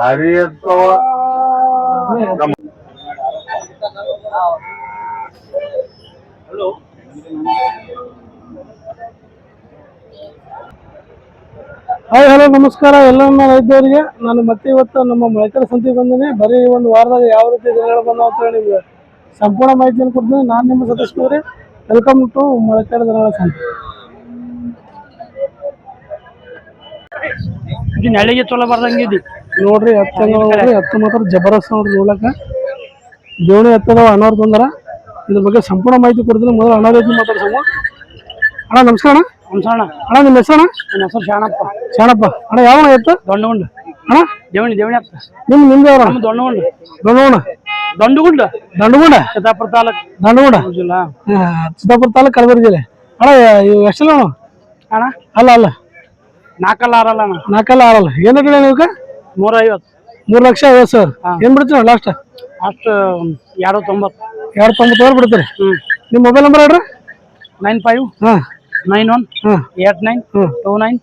ಹರಿಯತ್ತವ hi hello ನಮಸ್ಕಾರ ಎಲ್ಲ ರೈತರಿಗೆ. ನಾನು ಮತ್ತೆ ಇವತ್ತು ನಮ್ಮ ಮೊಳಕೆರೆ ಸಂತೆಗೆ ಬಂದಿನಿ. ಬರೀ ಒಂದು ವಾರದಾಗ ಯಾವ ರೀತಿ ದಿನಗಳು ಬಂದಾವ ಅಂತ ಹೇಳಿ ನಿಮ್ಗೆ ಸಂಪೂರ್ಣ ಮಾಹಿತಿಯನ್ನು ಕೊಡ್ತೀನಿ. ನಾನು ನಿಮ್ಮ ಸತೀಶ್ ಗೌರಿ. ವೆಲ್ಕಮ್ ಟು ಮೊಳಕೆರೆ ದಿನಗಳ ಸಂತೆ. ನೆಲೆಗೆ ಚಲೋ ಬರ್ದಂಗಿದಿ ನೋಡ್ರಿ ಹತ್ತು ನೋಡ್ರಿ, ಹತ್ತು ಮಾತ್ರ ಜಬರ್ದಸ್ತ್ ನೋಡ್ರಿ. ನೋಡಕ ದೇವಣಿ ಹತ್ತದ ಅಣ್ಣವ್ರು ಬಂದಾರ. ಇದ್ರ ಬಗ್ಗೆ ಸಂಪೂರ್ಣ ಮಾಹಿತಿ ಕೊಡ್ತೀನಿ. ಮೊದಲು ಅಣ್ಣ ರೀತಿ ಮಾತಾಡ್ಸೋಣ. ಅಣ್ಣ ನಮಸ್ಕಾರ. ನಮಸ್ಕಾರ ಅಣ್ಣ ನಿಮ್ಮ ಹೆಸರು? ನನ್ನ ಹೆಸರು ಶಾಣಪ್ಪ. ಶಾಣಪ್ಪ ಅಣ್ಣ ಯಾವ ಎತ್ತು? ದೊಂಡಗುಂಡ ಅಣ್ಣ ದೇವಣಿ ಅತ್ತ. ನಿಮ್ದು ಯಾವ? ದೊಂಡಗುಂಡ ದಂಡುಗುಂಡ ದಂಡುಗುಂಡ ಚಿತ್ತಾಪುರ ತಾಲೂಕ್. ದಂಡುಗುಂಡ ಚಿತ್ತಾಪುರ ತಾಲೂಕ್, ಕಲಬುರಗಿ ಜಿಲ್ಲೆ. ಅಣ್ಣ ಇವು ಎಷ್ಟಲ್ಲ ಅಣ್ಣ? ಅಲ್ಲ ನಾಲ್ಕಲ್ಲ ಆರಲ್ಲ ಅಣ್ಣ. ನಾಲ್ಕಲ್ಲ ಆರಲ್ಲ. ಏನು ಕಡೆ ನೀವು? 350. 3,50,000. ಏನು ಬಿಡ್ತೀವಿ ಲಾಸ್ಟ್? ಅಷ್ಟು 290. 290 ಬಿಡ್ತೀರಿ. ನಿಮ್ಮ ಮೊಬೈಲ್ ನಂಬರ್ ಹೇಳ್ರಿ. 95 91 89 29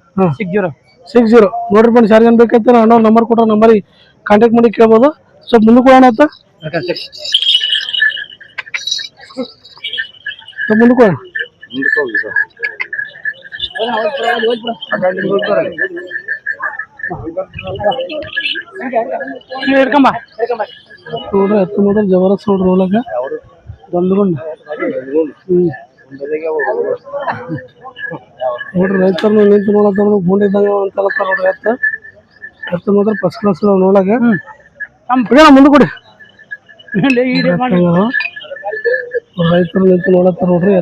60. ನೋಡ್ರಿ ಬನ್ನಿ, ಸಾರಿಗೆ ಏನು ಬೇಕೈತೆ ಅಣ್ಣವ್ರ ನಂಬರ್ ಕೊಟ್ಟೋ ನಂಬರಿಗೆ ಕಾಂಟ್ಯಾಕ್ಟ್ ಮಾಡಿ ಕೇಳ್ಬೋದು. ಸ್ವಲ್ಪ ಮುಂದಕ್ಕೆ ಹೋಗೋಣ ಆಯ್ತಾ? ಮುಂದಕ್ಕೆ ಹೋಗೋಣ. ಹಿಡ್ಕೊಂಬ ನೋಡ್ರಿ ಹತ್ತು ಮೊದಲು ಜಬರ್ದಸ್ತ್ ನೋಡ್ರಿ. ನೋಡಕ ದೊಂದುಗುಂಡ. ನೋಡ್ರಿ ರೈತರನ್ನ ನಿಂತು ನೋಡತ್ತಾರ, ಗುಂಡಿದ್ದಂಗ ಅಂತ ಹೇಳ್ತಾರ ನೋಡ್ರಿ. ಹತ್ತು ಮಾತ್ರ ಫಸ್ಟ್ ಕ್ಲಾಸ್ ನೋಡಕ. ಮುಂದೆ ಕೊಡಿ. ರೈತರು ನಿಂತು ನೋಡತ್ತಾರ ನೋಡ್ರಿ.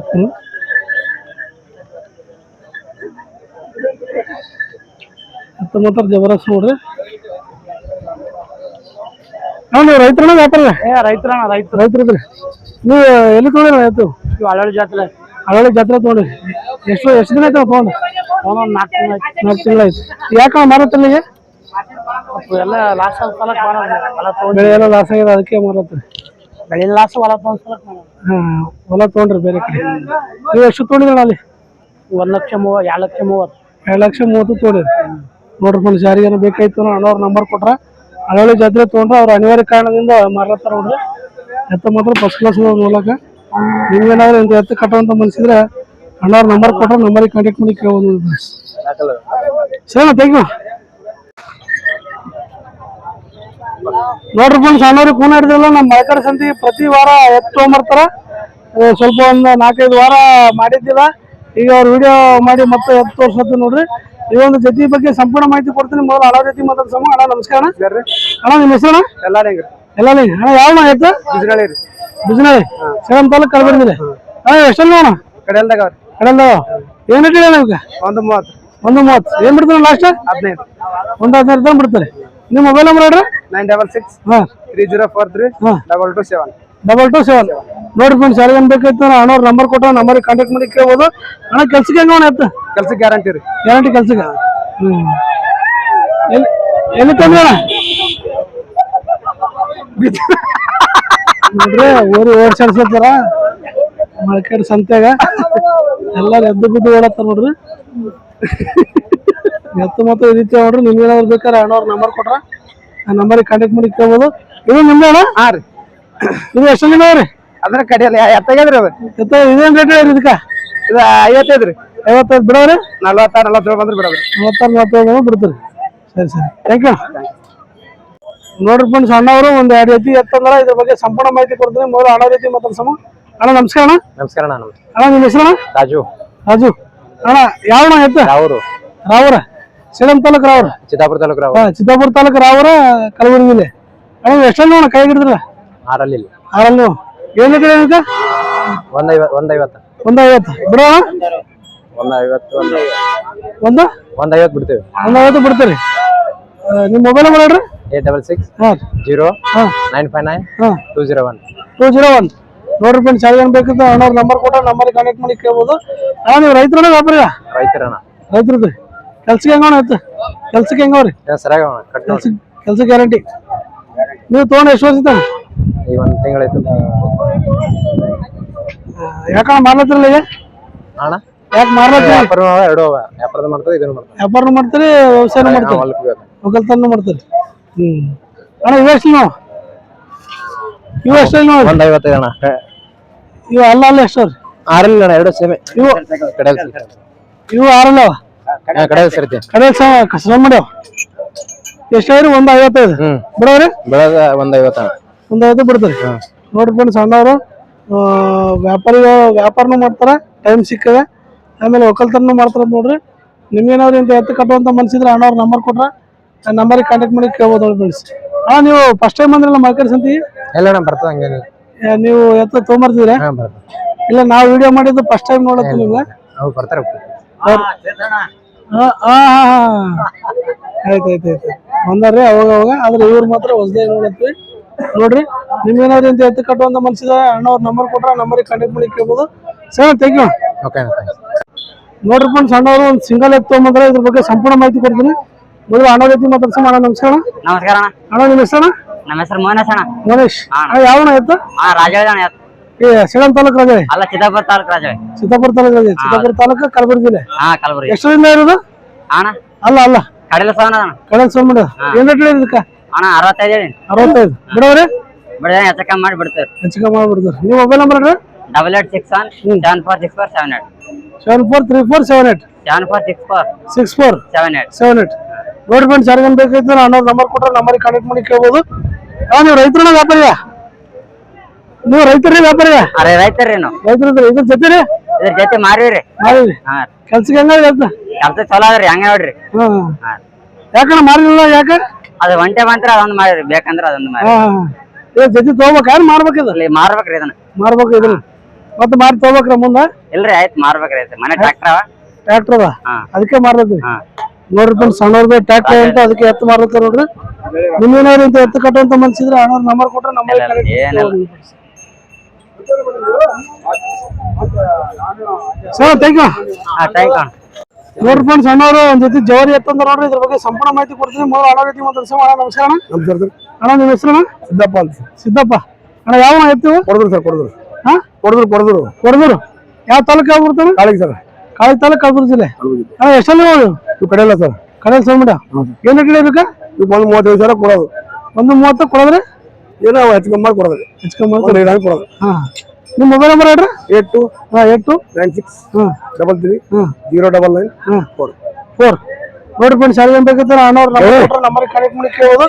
ಎತ್ತು ಮಾತ್ರ ಜಬರ್ದಸ್ತ್ ನೋಡ್ರಿ. ನೀವು ರೈತರನ್ನ ವ್ಯಾಪಾರ? ರೈತರಿದ್ರಿ. ನೀವು ಎಲ್ಲಿ ತೊಗೊಂಡ್ರಿ ಆಯ್ತು? ಹಳಳಿ ಜಾತ್ರೆ. ಹಳಳಿ ಜಾತ್ರೆ ತೊಗೊಂಡ್ರಿ. ಎಷ್ಟು ದಿನ ಆಯ್ತು ತೊಗೊಂಡು? 4 ತಿಂಗಳಾಯ್ತು. ಯಾಕ ಮಾರತ್ತಲ್ಲ ಈಗ? ಎಲ್ಲ ಲಾಸ್ ಬೆಳೆ ಎಲ್ಲ ಲಾಸ್ ಆಗಿದೆ, ಅದಕ್ಕೆ ಮಾರತ್ರಿ. ಬೆಳೆ ಲಾಸ್ ಹೊಲ ಹೊಲ ತೊಗೊಂಡ್ರಿ ಬೇರೆ ಕಡೆ. ನೀವು ಎಷ್ಟು ತೊಗೊಂಡಿದ್ರಿ ಅಲ್ಲಿ? 1,30,000 2,30,000 ತೊಗೊಂಡ್ರಿ. ನೋಡ್ರಿ ಬಂದು ಜಾರಿಗೆ ಬೇಕಾಯ್ತು ಅಣ್ಣವ್ರ ನಂಬರ್ ಕೊಟ್ರ ಹಳಳಿ ಜಾತ್ರೆ ತೊಗೊಂಡ್ರೆ ಅವ್ರ ಅನಿವಾರ್ಯ ಕಾರಣದಿಂದ ಮಾರತ್ತಾರ ನೋಡ್ರಿ. ಎತ್ತ ಮಾತ್ರ ಫಸ್ಟ್ ಕ್ಲಾಸ್ ನೋಡ್ಲಕ. ನಿಮ್ಗೇನಾದ್ರು ಇಂಥ ಎತ್ತು ಕಟ್ಟುವಂತ ಮನ್ಸಿದ್ರೆ ಅಣ್ಣವ್ರ ನಂಬರ್ ಕೊಟ್ರೆ ನಂಬರಿಗೆ ಕಾಂಟ್ಯಾಕ್ಟ್ ಮಾಡಿ ಕೇಳ್ಬೋದು. ಸರಿ ಥ್ಯಾಂಕ್ ಯು. ನೋಡ್ರಿ ಫ್ರೆಂಡ್ಸ್, ಅಣ್ಣವ್ರಿಗೆ ಫೋನ್ ಹಿಡಿದಿಲ್ಲ. ನಮ್ಮ ಮೊಳಕೆರೆ ಸಂತೆಗೆ ಪ್ರತಿ ವಾರ ಎತ್ತು ತೊಗೊಂಬರ್ತಾರ. ಸ್ವಲ್ಪ ಒಂದು 4-5 ವಾರ ಮಾಡಿದ್ದಿಲ್ಲ. ಈಗ ಅವ್ರು ವಿಡಿಯೋ ಮಾಡಿ ಮತ್ತೆ ಎತ್ತು ತೋರ್ಸತ್ತು ನೋಡ್ರಿ. ಈ ಒಂದು ಜೊತೆ ಬಗ್ಗೆ ಸಂಪೂರ್ಣ ಮಾಹಿತಿ ಕೊಡ್ತೀನಿ. ಮೊದಲು ಹಳ ಜೊತೆ ಮಾತಾಡ್ಸಮ್ಮ. ಅಣ್ಣ ನಮಸ್ಕಾರ. ಅಣ್ಣ ನಿಮ್ಮ ಹೆಸರು? ಎಲ್ಲಾರಿಂಗ್ರಿ. ಅಣ್ಣ ಯಾವ ಎತ್ತು? ಬಿಜನಳ್ಳಿ ಸೇಡಂ ತಾಲೂಕ್, ಕಲಬುರಗಿ ಜಿಲ್ಲೆ. ಅಣ್ಣ ಎಷ್ಟಲ್ಲ ಅಣ್ಣ? ಕಡೆಯಲ್ದಾಗ ಏನು ಇಟ್ಟಿಲ್ಲ ನಿಮ್ಗೆ? 130. ಏನ್ ಬಿಡ್ತಾರೆ ಲಾಸ್ಟ್? 15. 15 ತನಕ ಬಿಡ್ತಾರೆ. ನಿಮ್ಮ ಮೊಬೈಲ್ ನಂಬರ್ ಹೇಳ್ರಿ. 966 3043 227. 227. ನೋಡ್ರಿ ಫ್ರೆಂಡ್ಸ್, ಯಾರಿಗೇನು ಬೇಕಾಯ್ತು ಅಣ್ಣವ್ರ ನಂಬರ್ ಕೊಟ್ಟ ನಂಬರಿಗೆ ಕಾಂಟ್ಯಾಕ್ಟ್ ಮಾಡಿ ಕೇಳ್ಬೋದು. ಅಣ್ಣ ಕೆಲ್ಸಕ್ಕೆ ಹೆಂಗ ಎತ್ತು? ಕೆಲ್ಸಕ್ಕೆ ಗ್ಯಾರಂಟಿ ರೀ. ಗ್ಯಾರಂಟಿ ಕೆಲ್ಸಕ್ಕೆ. ಎಲ್ಲಿ ತಂದ್ರಿ ಅಣ್ಣ? ನೋಡ್ರಿ ಊರು ಓಡ್ಸಾಡ್ಸತ್ತಾರ ಮೊಳಕೆರೆ ಸಂತ್ಯಾಗ. ಎಲ್ಲಾರು ಎದ್ದು ಬಿದ್ದು ಓಡತ್ತಾರ ನೋಡ್ರಿ. ಎತ್ತು ಮಾತ್ರ ಈ ರೀತಿ ನೋಡ್ರಿ. ನಿಮ್ಗೇನಾದ್ರು ಬೇಕಾದ್ರೆ ಅಣ್ಣವ್ರ ನಂಬರ್ ಕೊಟ್ರ ಆ ನಂಬರಿಗೆ ಕಾಂಟ್ಯಾಕ್ಟ್ ಮಾಡಿ ಕೇಳ್ಬೋದು. ಇದು ನಿಮ್ದೆ ಅಣ್ಣ? ಇದು ಎಷ್ಟು ದಿನ ರೀ? ಅದ್ರ ಕಡೆಯಲ್ಲಿ ಎತ್ತಾಗ್ಯದ್ರಿ ಅದು. ಇದೇನ್ ರೇಟ್ ಹೇಳಿ ಇದಕ್ಕ? ಇದು 55 ರೀ. 55 ಬಿಡೋರಿ? 46-47 ಬಂದ್ರೆ ಬಿಡೋದ್ರಿ. 46-47 ಬಿಡ್ತೀರಿ. ಸರಿ ಥ್ಯಾಂಕ್ ಯು. ನೋಡ್ರಿ ಫ್ರೆಂಡ್ಸ್, ಅಣ್ಣವರು ಒಂದು 2 ಎತ್ತಿ ಎತ್ತಂದ್ರ ಇದ್ರ ಬಗ್ಗೆ ಸಂಪೂರ್ಣ ಮಾಹಿತಿ ಕೊಡ್ತೀನಿ. ಮೊದಲು ಅಣ್ಣ ರೀತಿ ಮಾತಾಡ್ಸಮ್ಮ. ಅಣ್ಣ ನಮಸ್ಕಾರ. ನಮಸ್ಕಾರ. ಅಣ್ಣ ನಿಮ್ಮ ಹೆಸರು? ರಾಜು. ಅಣ್ಣ ಯಾವ ಎತ್ತ? ರಾವೂರ ಸೇಡಂ ತಾಲೂಕ್. ರಾವೂರ ಚಿತ್ತಾಪುರ ತಾಲೂಕ್. ಚಿತ್ತಾಪುರ ತಾಲೂಕ್ ರಾವೂರ, ಕಲಬುರಗಿ ಜಿಲ್ಲೆ. ಅಣ್ಣ ಎಷ್ಟಲ್ಲಿ ನೋಡ ಕೈ ಹಿಡಿದ್ರ? 6 ನೀವು ಏನು ಕಡೆ? 150 ಬಿಡೋ. 150 ಬಿಡ್ತೇವೆ. 150 ಬಿಡ್ತೀರಿ. ನಿಮ್ಮ ಮೊಬೈಲ್ ನಂಬರ್ ಹೇಳ್ರಿ. 866 0959 201. ನೋಡ್ರಿ ಫ್ರೆಂಡ್ಸ್, ಯಾರಿಗೇನು ಬೇಕಿತ್ತು ಅಣ್ಣವ್ರ ನಂಬರ್ ಕೊಟ್ಟ ನಂಬರಿಗೆ ಕಾಂಟ್ಯಾಕ್ಟ್ ಮಾಡಿ ಕೇಳ್ಬೋದು. ಅಣ್ಣ ನೀವು ರೈತರನ್ನ ವ್ಯಾಪಾರ? ರೈತರದ್ದು. ಕೆಲ್ಸಕ್ಕೆ ಹೆಂಗೋಣ ಆಯ್ತು? ಕೆಲ್ಸಕ್ಕೆ ಹೆಂಗವ್ರಿ? ಕೆಲ್ಸಕ್ಕೆ ಗ್ಯಾರಂಟಿ. ನೀವು ತೊಗೊಂಡು ಎಷ್ಟು ವರ್ಷ ಇತ್ತ? ಈಗ 1 ತಿಂಗಳಾಯ್ತು. ಯಾಕಣ್ಣ ಮಾರ್ಲತ್ತಿರಲ್ಲ ಈಗ? ಯಾಕೆ ಮಾರ್ಲತ್ತೀರಿ? ವ್ಯಾಪಾರ ಮಾಡ್ತೀರಿ, ವ್ಯಾಪಾರ ಮಾಡ್ತೀರಿ, ವ್ಯವಸಾಯ ಮಾಡ್ತೀರಿ, ಒಕ್ಕಲ್ತನ ಮಾಡ್ತೀರಿ. ಅಣ್ಣ ಇವೆಷ್ಟು ನೀವು ಇವು ಎಷ್ಟು ನೋಡಿ 155 ಅಣ್ಣ. ಇವು ಅಲ್ಲ ಎಷ್ಟು ರೀ ಆರಲ್ಲ ಅಣ್ಣ, 2 ಸೇಮೆ. ಇವು ಇವು ಆರಲ್ಲ ಕಡೆ ಸೇರ್ತಿ. ಕಡೆ ಕಸ ಮಾಡ್ಯಾವ ಎಷ್ಟಾದ್ರಿ 155 ಬಿಡವ್ರಿ ಬೆಳಗ 150 ಅಣ್ಣ. 150 ಬಿಡ್ತಾರೆ ನೋಡ್ರಿ ಫ್ರೆಂಡ್ಸ್ ಸಣ್ಣವರು ವ್ಯಾಪಾರನೂ ಮಾಡ್ತಾರೆ ಟೈಮ್ ಸಿಕ್ಕದೆ ಆಮೇಲೆ ಒಕ್ಕಲ್ತನೂ ಮಾಡ್ತಾರೆ ನೋಡ್ರಿ ನಿಮ್ಗೇನಾದ್ರು ಇಂಥ ಎತ್ತು ಕಟ್ಟುವಂತ ಮನ್ಸಿದ್ರೆ ಅಣ್ಣವ್ರ ನಂಬರ್ ಕೊಟ್ರೆ ಆ ನಂಬರಿಗೆ ಕಾಂಟ್ಯಾಕ್ಟ್ ಮಾಡಿ ಕೇಳ್ಬೋದು ನೋಡಿ ಫ್ರೆಂಡ್ಸ್. ನೀವು ಫಸ್ಟ್ ಟೈಮ್ ಬಂದ್ರಲ್ಲ ಮಾರ್ಕೆಟ್ ಸಂತಿ ಎಲ್ಲ ಅಣ್ಣ ಬರ್ತದ ಹಂಗೇನಿಲ್ಲ. ನೀವು ಎತ್ತು ತೊಗೊಂಬರ್ತಿದ್ರೆ ಇಲ್ಲ ನಾವು ವಿಡಿಯೋ ಮಾಡಿದ್ದು ಫಸ್ಟ್ ಟೈಮ್ ನೋಡತ್ತೀವಿ ನಿಮ್ಗೆ ಅವು ಬರ್ತಾರೆ. ಆಯ್ತು ಬಂದಾರ್ರಿ ಅವಾಗ ಆದ್ರೆ ಇವ್ರು ಮಾತ್ರ ಹೊಸದಾಗಿ ನೋಡತ್ತೀವಿ ನೋಡ್ರಿ. ನಿಮ್ಗೇನಾದ್ರು ಇಂಥ ಎತ್ತು ಕಟ್ಟುವಂತ ಮನ್ಸಿದ್ರೆ ಅಣ್ಣವ್ರ ನಂಬರ್ ಕೊಟ್ರೆ ನಂಬರಿಗೆ ಕಾಂಟ್ಯಾಕ್ಟ್ ಮಾಡಿ ಕೇಳ್ಬೋದು. Sir thank you. ನೋಡ್ರಿ ಫ್ರೆಂಡ್ಸ್ ಸಣ್ಣವರು ಒಂದು ಸಿಂಗಲ್ ಎತ್ತು ತೊಗೊಂಬಂದ್ರೆ ಇದ್ರ ಬಗ್ಗೆ ಸಂಪೂರ್ಣ ಮಾಹಿತಿ ಕೊಡ್ತೀನಿ. ಮೊದಲು ಅಣ್ಣ ಜೊತೆ ಮಾತಾಡ್ಸೋಣ. ಅಣ್ಣ ನಮಸ್ಕಾರ. ನಮಸ್ಕಾರ ಅಣ್ಣ. ಅಣ್ಣ ನಿಮ್ಮ ಹೆಸರು? ನಮ್ಮ ಹೆಸರು ಮೋನೇಶ್ ಅಣ್ಣ. ಮೋನೇಶ್ ಯಾವ ಎತ್ತು? ರಾಜಾಳಿ ಅಣ್ಣ ಎತ್ತು. ಸೇಡಂ ತಾಲೂಕು ರಾಜಾಳಿ ಅಲ್ಲ ಚಿತ್ತಾಪುರ ತಾಲೂಕು ರಾಜಾಳಿ. ಚಿತ್ತಾಪುರ ತಾಲೂಕು ರಾಜಾಳಿ ಚಿತ್ತಾಪುರ ತಾಲೂಕು ಕಲಬುರಗಿ ಜಿಲ್ಲೆ. ಕಲಬುರಗಿ. ಎಷ್ಟರಿಂದ ಇರೋದು ಅಣ್ಣ? ಅಲ್ಲ ಕಡಲೆ ಸವನ ಅಣ್ಣ. ಕಡಲ್ ಸೋಮಣ್ಣ ಏನ್ ರೇಟ್ ಇದಕ್ಕ? ಅಣ್ಣ 65 ಹೇಳಿ. 65 ಬಿಡವ್ರಿ ಬಿಡ ಹೆಚ್ಚ ಕಮ್ಮಿ ಮಾಡಿ ಬಿಡ್ತೇವೆ. ಹೆಚ್ಚು ಕಮ್ಮಿ ಮಾಡ್ಬಿಡ್ತಾರೆ. ನೀವು ಮೊಬೈಲ್ ನಂಬರ್ ಹೇಳ್ರಿ. 8861 746478 743478 746478 ನೋಡ್ರಿ ಫ್ರೆಂಡ್ಸ್ ಯಾರಿಗನ್ ಬೇಕೈತೆ ಅನ್ನೋದು ನಂಬರ್ ಕೊಟ್ರೆ ನಂಬರಿಗೆ ಕಾಂಟ್ಯಾಕ್ಟ್ ಮಾಡಿ ಕೇಳ್ಬೋದು. ನೀವು ರೈತರನ್ನ ವ್ಯಾಪಾರಿಯ? ನೀವು ರೈತರಿ ವ್ಯಾಪಾರಿಯ? ಅರೆ ರೈತರ್ರಿ ನಾವು. ರೈತರಿದ್ರೆ ಇದ್ರ ಜೊತೆ ರೀ ಇದ್ರ ಜೊತೆ ಮಾರಿವ್ರಿ. ಮಾಡಿರಿ ಕೆಲ್ಸಕ್ಕೆ ಹೆಂಗ ಕೆಲ್ಸ ಚಲೋ ಅದ್ರಿ ಹಂಗ ನೋಡ್ರಿ. ಯಾಕಣ್ಣ ಮಾರಿಲ್ಲ? ಯಾಕೆ ಅದು ಒಂಟೆ ಬಂತ್ರ ಅದೊಂದು ಮಾಡಿರಿ, ಬೇಕಂದ್ರ ಅದೊಂದು ಮಾಡಿ. ಜೊತೆ ತಗೋಬೇಕೇನ್ ಮಾರ್ಬೇಕಿದ? ಮಾರ್ಬೇಕ್ರಿ ಇದನ್ನ. ಮಾರ್ಬೇಕು ಇದನ್ನ ಮತ್ತೆ ಮಾರಿ ತಗೋಬೇಕ್ರ ಮುಂದ? ಇಲ್ರಿ ಆಯ್ತು ಮಾರ್ಬೇಕ್ರಿ ಐತೆ ಮನೆ ಟ್ರ್ಯಾಕ್ಟರ್ ಟ್ರ್ಯಾಕ್ಟರ್ ಅದ ಅದಕ್ಕೆ ಮಾರ್ಬೇಕು. ನೋಡ್ರಿ ಫ್ರೆಂಡ್ಸ್ ಸಣ್ಣವ್ರದ್ದು ಟ್ರ್ಯಾಕ್ಟರ್ ಅಂತ ಅದಕ್ಕೆ ಎತ್ತು ಮಾರ್ಬೇಕು ನೋಡ್ರಿ. ನಿಮ್ಗೇನಾದ್ರು ಇಂತ ಎತ್ತು ಕಟ್ಟುವಂತ ಮನ್ಸಿದ್ರೆ ಅಣ್ಣವ್ರ ನಂಬರ್ ಕೊಟ್ರೆ ನಂಬರ್ ಸರ್ ಥ್ಯಾಂಕ್ ಯು. ನೋಡ್ರಿ ಫ್ರೆಂಡ್ಸ್ ಅಣ್ಣವ್ರು ಒಂದ್ ಜೊತೆ ಜವಾರಿ ಎತ್ತಂದ್ರ ನೋಡ್ರಿ ಇದ್ರ ಬಗ್ಗೆ ಸಂಪೂರ್ಣ ಮಾಹಿತಿ ಕೊಡ್ತೀನಿ. ಮೊದಲು ಅಣ್ಣ ಜೊತೆ ಮಾತಾಡ್ಸೋಣ. ಅಣ್ಣ ನಮಸ್ಕಾರ. ಅಣ್ಣ ನಿಮ್ಮ ಹೆಸರು? ಸಿದ್ದಪ್ಪ ಅಂತ. ಸಿದ್ದಪ್ಪ ಅಣ್ಣ ಯಾವ ಎತ್ತು? ಕೊಡದ್ರು ಸರ್ ಕೊಡದ್ರು. ಹಾ ಕೊಡದ್ರು ಯಾವ ತಾಲೂಕು ಯಾವ ಬರ್ತಾನೆ? ಕಾಳಿಗೆ ಸರ್. ಕಾಳಿ ತಾಲೂಕು ಕಲಬುರಗಿ ಜಿಲ್ಲೆ. ಅಣ್ಣ ಎಷ್ಟಲ್ಲಿ ಹೋಗಿ ಇವು ಕಡೆ ಇಲ್ಲ ಸರ್. ಕಡೆ ಸೋಮಡ ಏನ್ ಬೇಕಾ? ಇವು 135,000 ಕೊಡೋದು. 130 ಕೊಡೋದ್ರಿ ಏನೋ ಹೆಚ್ಚು ಕಮ್ಮಿ ಮಾಡಿ ಕೊಡೋದು. ಹೆಚ್ಚು ಕಮ್ಮಿ ಕೊಡೋದು. ಹಾ ನಿಮ್ಮ ಮೊಬೈಲ್ ನಂಬರ್ ಹೇಳ್ರಿ. 82960099 ನೋಡಿ ಫ್ರೆಂಡ್ಸ್ ಯಾರಿಗೇನ್ ಬೇಕಿತ್ತು ಅಣ್ಣವ್ರ ನಂಬರ್ ಕನೆಕ್ಟ್ ಮಾಡಿ ಕೇಳೋದು.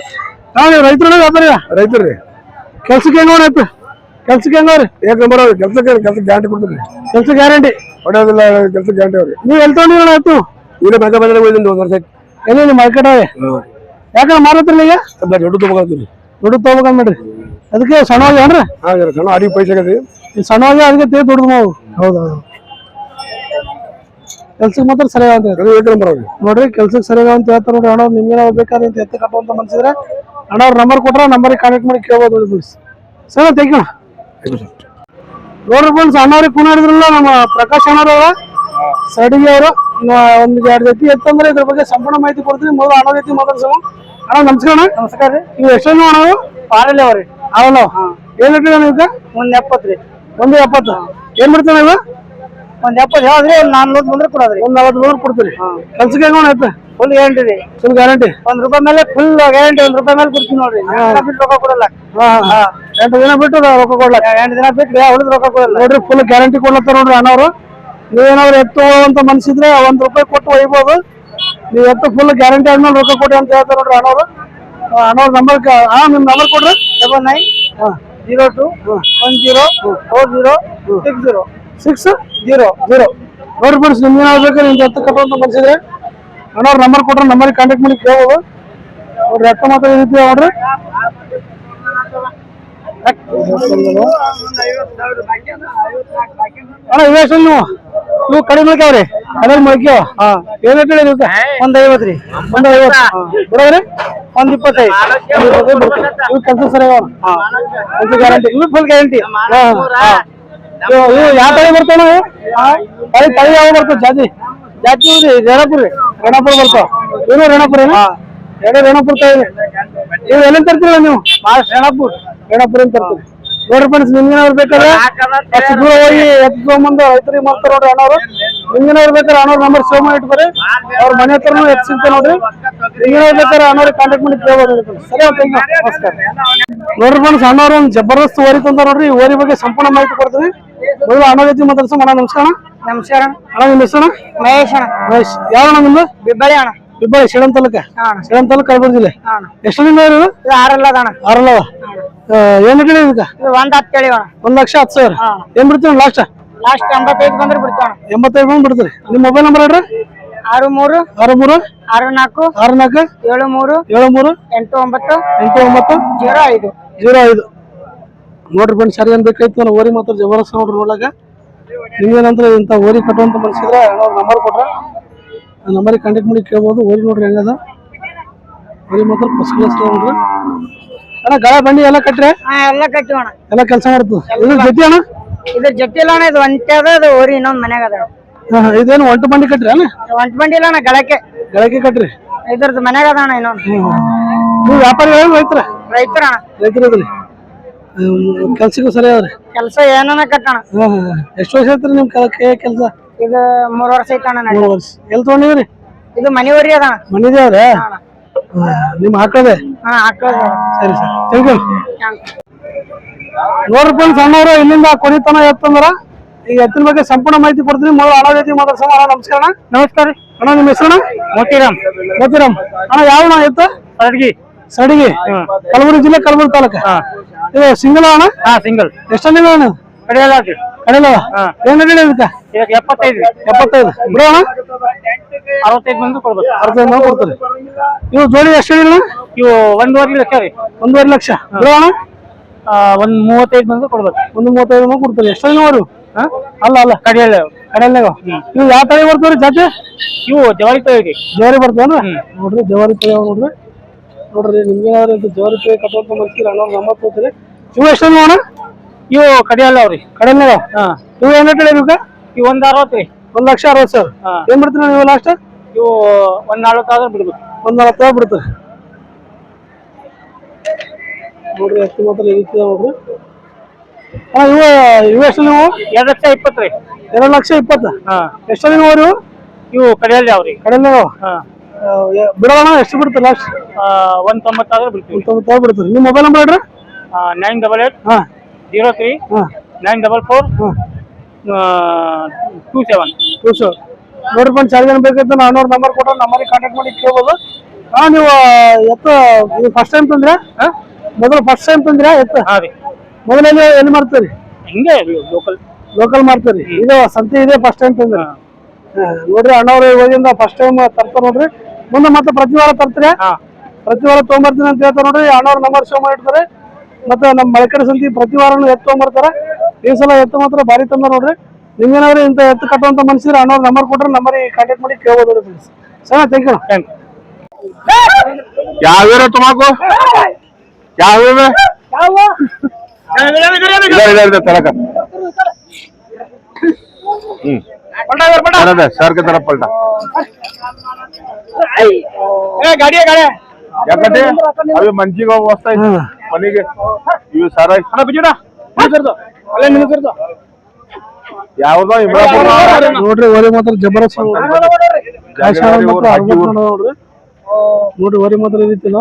ನಾವು ರೈತರು ವ್ಯಾಪಾರಿ ರೈತರು ರೀ. ಕೆಲ್ಸಕ್ಕೆ ಹೆಂಗ್ ನೋಡ್ರಿ? ಕೆಲ್ಸಕ್ಕೆ ಹೆಂಗವ್ರಿ? ಏಕ್ ನಂಬರ್ ಅವ್ರಿ. ಕೆಲ್ಸಕ್ಕೆ ಗ್ಯಾರಂಟಿ ಕೊಡ್ತೀರಿ. ಕೆಲ್ಸ ಗ್ಯಾರಂಟಿ ಹೊಡೆಯೋದಿಲ್ಲ. ಕೆಲ್ಸ ಗ್ಯಾರಂಟಿ ಅವ್ರಿ. ನೀವು ಎಲ್ಲಿ ತಗೊಂಡಿಲ್ಲ ಆಯ್ತು? ಈಗ ಬೇಗ ಬಂದ್ರೆ ಒಂದು ವರ್ಷ ಎಲ್ಲಿ ಮಾರ್ಕೆಟ್ ಅವೆ ಯಾಕಂದ್ರೆ ಮಾರತ್ರಲ್ಲ ಈಗ ದೊಡ್ಡ ತಗೋತೀರಿ. ದುಡ್ಡು ತಗೋಬೇಕಂದ್ ಮಾಡ್ರಿ ಅದಕ್ಕೆ ಸಣ್ಣವಾಗಿ ಏನ್ರಿ? ಸಣ್ಣ ಅಡಿ ಪೈಸೆ ಆಗತಿ ಸಣ್ಣವಾಗಿ ಅದಕ್ಕೆ ತೇ ದುಡ್ದು ನಾವು. ಹೌದೌದು ಕೆಲ್ಸಕ್ಕೆ ಮಾತ್ರ ಸರಿಯಾಗ ಅಂತ ನೋಡ್ರಿ. ಕೆಲ್ಸಕ್ಕೆ ಸರಿಯಾಗ ಅಂತ ಹೇಳ್ತಾರೆ ನೋಡ್ರಿ. ಅಣ್ಣ ನಿಮ್ಗೆ ನಾವು ಬೇಕಾದ್ರೆ ಅಂತ ಎತ್ತು ಕಟ್ಟುವಂತ ಮನ್ಸಿದ್ರೆ ಅಣ್ಣವ್ರ ನಂಬರ್ ಕೊಟ್ರೆ ನಂಬರಿಗೆ ಕಾಂಟ್ಯಾಕ್ಟ್ ಮಾಡಿ ಕೇಳ್ಬೋದು. Sir thank you. ನೋಡ್ರಿ ಫ್ರೆಂಡ್ಸ್ ಅಣ್ಣವ್ರಿಗೆ ಕೂನ್ ಹಿಡಿದ್ರಲ್ಲ ನಮ್ಮ ಪ್ರಕಾಶ್ ಅಣ್ಣವ್ರವ ಸಡಿಗೆ ಅವರು ಒಂದ್ 2 ಜೊತೆ ಎತ್ತಂದ್ರೆ ಇದ್ರ ಬಗ್ಗೆ ಸಂಪೂರ್ಣ ಮಾಹಿತಿ ಕೊಡ್ತೀನಿ. ಮೊದಲು ಅಣ್ಣ ಜೊತೆ ಮಾತಾಡ್ಸೋಣ. ಅಣ್ಣ ನಮಸ್ಕಾರ. ನಮಸ್ಕಾರ ರೀ. ನೀವು ಎಷ್ಟು ಅಣ್ಣ? ಪಾರಲ್ಲ ಅವ್ರಿ. ಅವಲ್ಲ ಏನ್ ಹೇಳ್ತೀವಿ ನೀವು? 170 ರೀ. 170 ಏನ್ ಮಾಡ್ತಾನೆ ಇವ? 170 ಹೇಳಿದ್ರಿ. ಒಂದು 400 ಬಂದ್ರೆ ಕೊಡೋದ್ರಿ. ಒಂದು 40 ಬಂದ್ರೆ ಕೊಡ್ತೀರಿ. ಕೆಲ್ಸಕ್ಕೆ ಹೆಂಗ ಐತೆ? ಫುಲ್ ಗ್ಯಾರಂಟಿ ರೀ. Full guarantee. ₹1 ಮೇಲೆ ಫುಲ್ ಗ್ಯಾರಂಟಿ. ₹1 ಮೇಲೆ ಕೊಡ್ತೀನಿ ನೋಡ್ರಿ. ರೊಕ್ಕ ಕೊಡಲ್ಲ. 8 ದಿನ ಬಿಟ್ಟು ರೊಕ್ಕ ಕೊಡಲ್ಲ. 8 ದಿನ ಬಿಟ್ಟು ಉಳಿದ ರೊಕ್ಕ ಕೊಡಲ್ಲ ನೋಡ್ರಿ. ಫುಲ್ ಗ್ಯಾರಂಟಿ ಕೊಡ್ಲತ್ತಾರ ನೋಡ್ರಿ ಅಣ್ಣವ್ರು. ನೀವೇನಾದ್ರು ಎತ್ತು ಅಂತ ಮನ್ಸಿದ್ರೆ ₹1 ಕೊಟ್ಟು ಒಯ್ಬೋದು. ನೀವು ಎತ್ತು ಫುಲ್ ಗ್ಯಾರಂಟಿ ಆದ್ಮೇಲೆ ರೊಕ್ಕ ಕೊಡಿ ಅಂತ ಹೇಳ್ತಾರೆ ನೋಡ್ರಿ ಅಣ್ಣವ್ರು. ಅಣ್ಣವ್ರ ನಂಬರ್ ನಿಮ್ ನಂಬರ್ ಕೊಡ್ರಿ. 7902040600 ನೋಡ್ರಿ ಫ್ರೆಂಡ್ಸ್ ನಿಮ್ಗೆ ಏನಾದ್ರು ಬೇಕಾದ್ರೆ ನಿಮ್ಗೆ ಎತ್ತು ಕಟ್ಟುವಂತ ಮನ್ಸಿದ್ರೆ ಅಣ್ಣವ್ರ ನಂಬರ್ ಕೊಟ್ರೆ ನಂಬರಿಗೆ ಕಾಂಟ್ಯಾಕ್ಟ್ ಮಾಡಿ ಕೇಳ್ಬೋದು ನೋಡ್ರಿ. ಎತ್ತ ಮಾತ್ರ ಈ ರೀತಿ ನೋಡ್ರಿ. ಅಣ್ಣ ಇವೆಷ್ಟು ನೀವು ಕಡಿಮೆ ಮೊಳಕ್ಯಾವ್ರಿ? ಕಡಿಮೆ ಮೊಳಕ್ಯಾವ. ಏನ್ ಹೇಳಿ ನೀವು? 150 ರೀ. 150 ಬಿಡೋದ್ರಿ? 125 ಇವು ಕೆಲಸ ಸರಿಯಾಗ ಕೆಲಸ ಗ್ಯಾರಂಟಿ. ಇವು ಫುಲ್ ಗ್ಯಾರಂಟಿ. ಇವು ಯಾವ ತಳಿ ಬರ್ತಾವ? ತಳಿ ಯಾವ ಬರ್ತಾವ? ಜಾತಿ ರೇಣಾಪುರ ರೀ. ರೇಣಾಪುರ ಬರ್ತಾವ. ಇವು ರೇಣಾಪುರ ಎರಡು ರೇಣಾಪುರ ತಳಿ. ಇವು ಎಲ್ಲಿಂದ ತರ್ತೀರ ನೀವು? ರೇಣಾಪುರ ಅಂತ ತರ್ತೀರಿ. ನೋಡ್ರಿ ಫ್ರೆಂಡ್ಸ್ ನಿಮ್ಗೇನಾದ್ರು ಬೇಕಾದ್ರೆ ಅಷ್ಟು ದೂರ ಹೋಗಿ ಎತ್ತು ತಗೊಂಬಂದು ರೈತರಿಗೆ ಮಾಡ್ತಾರೆ ನೋಡ್ರಿ ಅಣ್ಣವ್ರು. ನಿಮ್ಗೇನಾದ್ರು ಬೇಕಾದ್ರೆ ಅಣ್ಣವ್ರ ನಂಬರ್ ಸೇವ್ ಮಾಡಿ ಇಟ್ಕೊರಿ. ಅವ್ರ ಮನೆ ಹತ್ರನೂ ಎತ್ತು ಸಿಗ್ತಾರೆ ನೋಡ್ರಿ. ನಿಮ್ಗೇನಾದ್ರು ಬೇಕಾದ್ರೆ ಅಣ್ಣವ್ರಿಗೆ ಕಾಂಟ್ಯಾಕ್ಟ್ ಮಾಡಿ ಕೇಳ್ಬೋದು. ಸರಿ ನಮಸ್ಕಾರ. ನೋಡ್ರಿ ಫ್ರೆಂಡ್ಸ್ ಅಣ್ಣವ್ರು ಒಂದು ಜಬರ್ದಸ್ತ್ ಓರಿ ತಂದ ನೋಡ್ರಿ. ಈ ಓರಿ ಬಗ್ಗೆ ಸಂಪೂರ್ಣ ಮಾಹಿತಿ ಕೊಡ್ತೀವಿ. ಮೊದಲು ಅಣ್ಣ ಜೊತೆ ಮಾತಾಡ್ಸೋಣ. ಅಣ್ಣ ನಮಸ್ಕಾರ. ನಮಸ್ಕಾರ ಅಣ್ಣ ನಿಮ್ಮ ಹೆಸರು? ಮಹೇಶ್ ಅಣ್ಣ. ಮಹೇಶ್. ಯಾವ ಅಣ್ಣ ನಿಮ್ದು? ಬಿಬ್ಬಳಿ ಅಣ್ಣ. ಬಿಬ್ಬಳಿ ಸೇಡಂ ತಾಲೂಕ. ಸೇಡಂ ತಾಲೂಕ ಕಲಬುರಗಿ ಜಿಲ್ಲೆ. ಎಷ್ಟು ದಿನ ಇದು ಆರಲ್ಲದ ಅಣ್ಣ. ಆರಲ್ಲವ. ಏನ್ ಹೇಳಿ ಇದಕ್ಕೆ? ಇದು 110 ಹೇಳಿ ಅಣ್ಣ. 1,10,000. ಏನ್ ಬಿಡ್ತೀವಿ ಲಾಸ್ಟ್? ಲಾಸ್ಟ್ 85 ಬಂದ್ರೆ ಬಿಡ್ತಾವ ಅಣ್ಣ. 85 ಬಂದ್ ಬಿಡ್ತೀರಿ. ನಿಮ್ಮ ಮೊಬೈಲ್ ನಂಬರ್ ಹೇಳ್ರಿ. 63 63 64 64 73 73 89 89 05 05. ನೋಡ್ರಿ ಫ್ರೆಂಡ್ಸ್ ಯಾರು ಏನ್ ಬೇಕಾಯ್ತು ಓರಿ ಮಾತ್ರ ಜಬರ್ದಸ್ತ್ ನೋಡ್ರಿ ನೋಡಾಕ. ನಿಮ್ಗೇನಂದ್ರೆ ಇಂಥ ಓರಿ ಕಟ್ಟುವಂತ ಮನ್ಸಿದ್ರೆ ಅವ್ರ ನಂಬರ್ ಕೊಟ್ರ ಆ ನಂಬರಿಗೆ ಕಾಂಟ್ಯಾಕ್ಟ್ ಮಾಡಿ ಕೇಳ್ಬೋದು. ಓರಿ ನೋಡ್ರಿ ಹೆಂಗದ ಓರಿ ಮಾತ್ರ ಫಸ್ಟ್ ಕ್ಲಾಸ್ ನೋಡ್ರಿ. ಅಣ್ಣ ಗಾಳ ಬಂಡಿ ಎಲ್ಲ ಕಟ್ರೆ ಎಲ್ಲ ಕಟ್ಟಿವ ಅಣ್ಣ. ಎಲ್ಲ ಕೆಲಸ ಮಾಡ್ತದೆ. ಇದ್ರ ಜೊತೆ ಅಣ್ಣ ಇದ್ರ ಜೊತೆ ಇಲ್ಲ ಅಣ್ಣ. ಇದು ಒಂಟೆ ಅದ. ಅದು ಓರಿ ಇನ್ನೊಂದ್ ಮನ್ಯಾಗ ಅದ. ಇದೇನು ಒಂಟು ಬಂಡಿ ಕಟ್ರಿ ಅಣ್ಣ? ಒಂಟೆ ಬಂಡಿ ಇಲ್ಲ ಅಣ್ಣ. ಗಳಕ್ಕೆ ಕಟ್ರಿ. ಇದ್ರದ್ದು ಮನ್ಯಾಗ ಅದ ಅಣ್ಣ ಇನ್ನೊಂದು. ನೀವು ವ್ಯಾಪಾರಿಗಳು ರೈತರ? ರೈತರ ಅಣ್ಣ. ರೈತರದ್ರಿ. ಕೆಲ್ಸಕ್ಕೂ ಸರಿ ಅದ್ರಿ. ಕೆಲಸ ಏನನ ಕಟ್ಟಣ. ಎಷ್ಟು ವರ್ಷ ಐತ್ರಿ ನಿಮ್ ಕೆಲಸ? ಇದು 3 ವರ್ಷ ಐತ ಅಣ್ಣ. 3 ವರ್ಷ. ಎಲ್ಲಿ ತಗೊಂಡಿವ್ರಿ? ಇದು ಮನಿ ಓರಿ ಅದ ಅಣ್ಣ. ಮನಿದೇವ್ರ ನಿಮ್ ಹಾಕದೆ? ಹಾಕೋದು. ಸರಿ ಸರ್ ಥ್ಯಾಂಕ್ ಯು. ನೋಡ್ರಿ ಫ್ರೆಂಡ್ಸ್ ಅಣ್ಣವ್ರು ಇಲ್ಲಿಂದ ಕೊನಿತನ ಎತ್ತಂದ್ರ ಈ ಎತ್ತಿನ ಬಗ್ಗೆ ಸಂಪೂರ್ಣ ಮಾಹಿತಿ ಕೊಡ್ತೀನಿ. ಮೊದಲು ಅಣ್ಣ ಜೊತೆ ಮಾತಾಡ್ಸೋಣ. ಅಣ್ಣ ನಮಸ್ಕಾರ. ನಮಸ್ಕಾರ ಅಣ್ಣ ನಿಮ್ಮ ಹೆಸರು? ಮೋತಿರಾಮ್. ಮೋತಿರಾಮ್. ಅಣ್ಣ ಯಾವ ಎತ್ತ? ಅಡ್ಗಿ ಸಡಿಗೆ ಕಲಬುರಗಿ ಜಿಲ್ಲೆ ಕಲಬುರಗಿ ತಾಲೂಕ. ಇದು ಸಿಂಗಲ್ ಅಣ್ಣ? ಸಿಂಗಲ್. ಎಷ್ಟು ಅಣ್ಣ? ಕಡೆಯಲ್ಲ ಕಡೆಯಲ್ಲ. ಏನ್ ಹೇಳಿ ಇದಕ್ಕೆ? 75 75 ಬಿಡೋ ಅಣ್ಣ. 65 ಬಂದು ಕೊಡ್ಬೇಕು. 65 ಬಂದು ಕೊಡ್ತಾರೆ. ಇವು ಜೋಡಿ ಎಷ್ಟು ಹೇಳಿಲ್ಲ? ಇವು 1.5 ಲಕ್ಷ ರೀ. 1.5 ಲಕ್ಷ ಬಿಡೋ ಅಣ್ಣ. 35 ಬಂದು ಕೊಡ್ಬೇಕು. 35 ಬಂದು ಕೊಡ್ತಾರೆ. ಎಷ್ಟು ಅವರು? ಅಲ್ಲ ಅಲ್ಲ ಕಡೆಯಲ್ಲ. ಕಡೆಯಲ್ಲಾಗ ಇವು ಯಾವ ತಳಿ ಬರ್ತಾವ್ರಿ ಜಾತಿ? ಇವು ಜವಾರಿ ತಳಿ. ಜವಾರಿ ಬರ್ತಾವನ್ರಿ. ನೋಡ್ರಿ ಜವಾರಿ ತಳಿ ನೋಡ್ರಿ. ನೋಡ್ರಿ ನಿಮ್ಗೆ ಜವಾರಿ ತಳಿ ಕಟ್ಟುವಂತ ಮನ್ಸಿಗೆ ಅಣ್ಣ ನಂಬರ್ ಕೊಡ್ತೀರಿ. ಇವು ಎಷ್ಟು ಅಣ್ಣ? ಇವು ಕಡೆಯಲ್ಲ ಅವ್ರಿ. ಕಡೆಯಲ್ಲಾಗ ಇವು ಏನ್ ರೇಟ್ ಹೇಳಿಬೇಕು? ಇವು 1.60 ರೀ. 1,60,000. ಏನ್ ಬಿಡ್ತೀರಿ ನೀವು ಲಾಸ್ಟ್? ಇವು 1.40 ಬಿಡ್ಬೇಕು. 1,40 ಬಿಡ್ತಾರೆ. ನೋಡ್ರಿ ಎಷ್ಟು ಮಾತ್ರ ಇರುತ್ತೆ ನೋಡ್ರಿ. ಇವು ಎಷ್ಟು ನೀವು? 2,20,000 ರೀ. 2,20,000. ಎಷ್ಟು ನೀವು ಅವರು? ಇವು ಕಡೆಯಲ್ಲಿ ಅವ್ರಿ. ಕಡೆಯಲ್ಲಾಗ ಬಿಡೋಣ. ಎಷ್ಟು ಬಿಡ್ತಾರೆ ಲಾಸ್ಟ್? 1.90 ಬಿಡ್ತೀವಿ. 1,90 ಬಿಡ್ತಾರೆ. ನಿಮ್ಮ ಮೊಬೈಲ್ ನಂಬರ್ ಹೇಳ್ರಿ. 988 03 944 27. ನೋಡ್ರಿ ಬಂದು ಚಾರ್ಜ್ ಬೇಕಂತ ನಾನು ಅವ್ರ ನಂಬರ್ ಕೊಟ್ಟರೆ ನಮ್ಮಲ್ಲಿ ಕಾಂಟ್ಯಾಕ್ಟ್ ಮಾಡಿ ಕೇಳ್ಬೋದು. ನೀವು ಎತ್ತ ಇದು ಫಸ್ಟ್ ಟೈಮ್ ತಂದ್ರೆ? ಮೊದಲು ಫಸ್ಟ್ ಟೈಮ್ ತಂದ್ರೆ ಎತ್ತ? ಮೊದಲಲ್ಲಿ ಎಲ್ಲಿ ಮಾಡ್ತೀರಿ? ಹಿಂಗೆ ಲೋಕಲ್ ಲೋಕಲ್ ಮಾಡ್ತೀರಿ. ಇದು ಸಂತೆ ಇದೆ ಫಸ್ಟ್ ಟೈಮ್ ತಂದ್ರೆ. ನೋಡ್ರಿ ಅಣ್ಣವ್ರು ಇವಾಗಿಂದ ಫಸ್ಟ್ ಟೈಮ್ ತರ್ತಾರ ನೋಡ್ರಿ. ಮುಂದೆ ಮತ್ತೆ ಪ್ರತಿ ವಾರ ತರ್ತೀರಿ? ಪ್ರತಿ ವಾರ ತೊಗೊಂಬರ್ತೀನಿ ಅಂತ ಹೇಳ್ತಾರೆ ನೋಡ್ರಿ. ಅಣ್ಣವ್ರ ನಂಬರ್ ಶೋ ಮಾಡಿರ್ತಾರೆ. ಮತ್ತೆ ನಮ್ಮ ಮಳೆಕಡೆ ಸಂತಿ ಪ್ರತಿ ವಾರನು ಎತ್ತು ತೊಗೊಂಬರ್ತಾರ. ಈ ಸಲ ಎತ್ತು ಮಾತ್ರ ಭಾರಿ ತಂದ ನೋಡ್ರಿ. ನಿಮ್ಗೇನಾದ್ರು ಇಂಥ ಎತ್ತು ಕಟ್ಟುವಂತ ಮನ್ಸಿದ್ರೆ ಅಣ್ಣವ್ರ ನಂಬರ್ ಕೊಟ್ರೆ ನಂಬರಿಗೆ ಕಾಂಟ್ಯಾಕ್ಟ್ ಮಾಡಿ ಕೇಳ್ಬೋದು ಫ್ರೆಂಡ್ಸ್. ಸರಿ ಥ್ಯಾಂಕ್ ಯು. ಯಾವ್ಯಾವ ತುಮಾಕು ಯಾವ್ಯಾವ ತರಕ सर की तरफ पलटा गाड़ी है गाड़ी ಯಾಕಂದ್ರೆ ಅవి మంచిగా వస్తాయి పనికి ఇవి సరే ಯಾವ್ದೋ ಇಮ್ರಾಪುರ ನೋಡ್ರಿ ಓರಿ ಮಾತ್ರ ಜಬರ್ದಸ್ತ್ ನೋಡ್ರಿ. ನೋಡ್ರಿ ಓರಿ ಮಾತ್ರ ಇದಿತ್ತಿಲ್ಲ.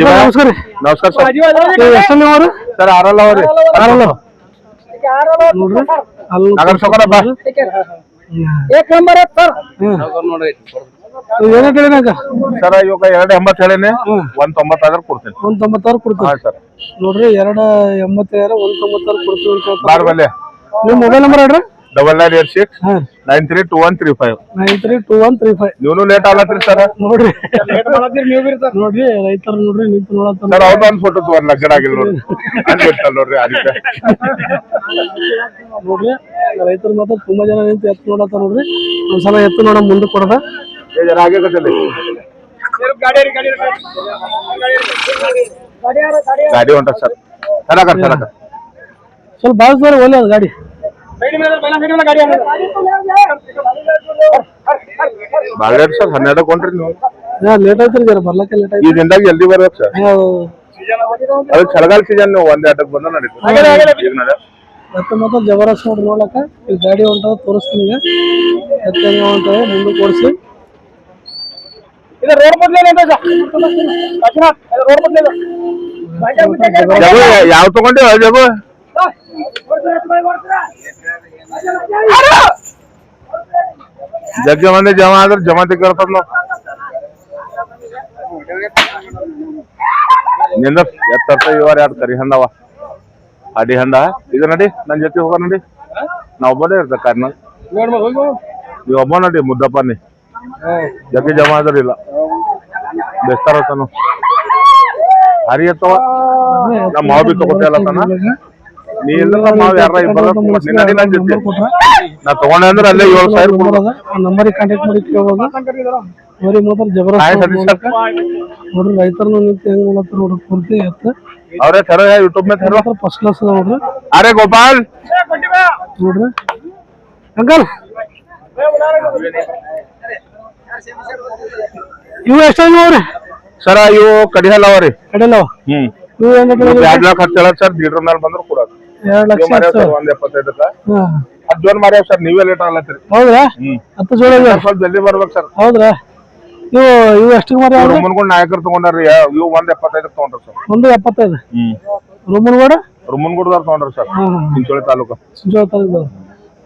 ನಮಸ್ಕಾರ. ನಮಸ್ಕಾರ ಸರ್. ಎಷ್ಟು ಅವರು? ಸರ್ ಆರಲ್ಲ ಅವ್ರಿ. ಆರಲ್ಲ ನೋಡ್ರಿ. ನಗರ ಸೊಕರ ಬಾ एक नंबर है सर. ಏನೇ ಕೇಳಿನಾಗ ಸರ್ ಇವಾಗ 2.80 ಹೇಳಿನಿ. 1.90 ಆದ್ರೆ ಕೊಡ್ತೀನಿ. 1.90 ಕೊಡ್ತೀವಿ ಸರ್. ನೋಡ್ರಿ 2.80 1.90 ಕೊಡ್ತೀವಿ ಅಂತ ಬಾರ್ ಬಲ್ಲೆ. ನಿಮ್ಮ ಮೊಬೈಲ್ ನಂಬರ್ ಹೇಳ್ರಿ. 9986 932135 932135. ನೀವು ಲೇಟ್ ಆಗತ್ರಿ ಸರ್. ನೋಡ್ರಿ ನೋಡ್ರಿ ರೈತರು ನೋಡ್ರಿ ನಿಂತು ನೋಡತ್ತ ಸರ್ ಅವ್ರ ಒಂದು ಫೋಟೋ ತೋರ್ ಲಗ್ನ ಆಗಿಲ್ಲ ನೋಡ್ರಿ ಅನ್ಬಿಡ್ತಲ್ಲ ನೋಡ್ರಿ ಅದಕ್ಕೆ ನೋಡ್ರಿ ರೈತರು ಮಾತ್ರ ತುಂಬಾ ಜನ ನಿಂತು ಎತ್ತು ನೋಡತ್ತ ನೋಡ್ರಿ. ಒಂದ್ಸಲ ಎತ್ತು ನೋಡ ಮುಂದೆ ಕೊಡದ ಗಾಡಿ ಹೊಂಟ ಸರ್. ಸ್ವಲ್ಪ ಬಾಳಿಸ್ತಾರೆ ಒಳ್ಳೆ ಅದು ಗಾಡಿ. ಬಾಳ ಸರ್ 12 ಕೊಂಡ್ರಿ ನೀವು. ಲೇಟ್ ಆಯ್ತ್ರಿ ಜರ ಬರ್ಲಕ್ಕೆ ಲೇಟ್ ಆಯ್ತು. ಈ ದಿನದಾಗ ಜಲ್ದಿ ಬರ್ಬೇಕು ಸರ್. ಅದು ಚಳಿಗಾಲ ಸೀಸನ್ ಒಂದ್ ಆಟಕ್ಕೆ ಬಂದ ನಡೀತದೆ ಈಗ ನಡೆ ಎತ್ತ ಮಾತ್ರ ಜಬರ್ದಸ್ತ್ ನೋಡ್ರಿ ನೋಡಕ ಈ ಗಾಡಿ ಹೊಂಟದ ತೋರಿಸ್ತೀನಿ ಈಗ ಎತ್ತ ಹೆಂಗ ಹೊಂಟದ ಮುಂದೆ ಕೊಡಿಸಿ ಜಗು ಯಾವ ತಗೊಂಡಿ ಜಗು ಜಗ್ಗ ಮಂದಿ ಜಮಾ ಆದ್ರೆ ಜಮಾತಿ ಕೇಳ್ತದ ನಾವು ನಿಂದ ಎತ್ತರ್ತ ಇವಾರ ಯಾರು ಕರಿ ಹಂದವ ಅಡಿ ಹಂದ ಇದು ನಡಿ ನನ್ ಜೊತೆ ಹೋಗ ನಡಿ ನಾ ಒಬ್ಬನೇ ಇರ್ತ ಕಾರ್ನ ನೀವು ಒಬ್ಬ ನಡಿ ಮುದ್ದಪ್ಪನಿ ಜಗ್ಗಿ ಜಮಾ ಆದ್ರಿಲ್ಲ ಬೆಸ್ತಾರತನು ಹರಿ ಎತ್ತವ ನಮ್ಮ ಮಾವು ಬಿ ತಗೋತಿಲ್ಲ ತನ ನೀ ಇಲ್ಲ ನಮ್ಮ ಮಾವು ಯಾರ ಇಬ್ಬರ ನಡಿ ನನ್ ಜೊತೆ ನಾ ತಗೊಂಡೆ ಅಂದ್ರೆ ಅಲ್ಲೇ 7,000 ಕೊಡೋದ ನಂಬರಿಗೆ ಕಾಂಟ್ಯಾಕ್ಟ್ ಮಾಡಿ ಕೇಳ್ಬೋದು ಬರೀ ಮಾತ್ರ ಜಬರ್ದಸ್ತ್ ನೋಡ್ರಿ ರೈತರನ್ನ ನಿಂತು ಹೆಂಗ್ ಮಾಡತ್ತಾರ ನೋಡ್ರಿ ಪೂರ್ತಿ ಎತ್ತ ಅವ್ರೆ ಥರ ಯೂಟ್ಯೂಬ್ में ಥರ ಫಸ್ಟ್ ಕ್ಲಾಸ್ ಅದ ನೋಡ್ರಿ ಅರೆ ಗೋಪಾಲ್ ನೋಡ್ರಿ ಅಂಕಲ್ ಇವು ಎಷ್ಟಾಗಿ ನೋಡ್ರಿ ಸರ ಇವು ಕಡಿಹಲ್ ಅವರಿ ಕಡೆಯಲ್ಲ ಇವು ಏನ್ 2 ಲಕ್ಷ ಹತ್ತು ಹೇಳ ಸರ್ ಲೀಟರ್ ಮೇಲೆ ಬಂದ್ರು ಕೊಡೋದು 2 ಲಕ್ಷ ಒಂದ್ 75ಕ್ಕ ಅದು ಜೋನ್ ಮಾರ್ಯಾವ ಸರ್ ನೀವೇ ಲೇಟ್ ಆಗ್ಲತ್ತೀರಿ ಹೌದ್ರಾ 10 ಜೋಳ ಸ್ವಲ್ಪ ಜಲ್ದಿ ಬರ್ಬೇಕು ಸರ್ ಹೌದ್ರಾ ಇವು ಎಷ್ಟು ಮಾರಿ ರೂಮನ್ಗೊಂಡ್ ನಾಯಕರು ತಗೊಂಡ್ರಿ ಇವು 175 ತಗೊಂಡ್ರಿ ಸರ್ 175 ರೂಮನ್ಗೋಡ ರೂಮನ್ಗೋಡ್ದವ್ರು ತಗೊಂಡ್ರಿ ಸರ್ ಚಿಂಚೋಳಿ ತಾಲೂಕು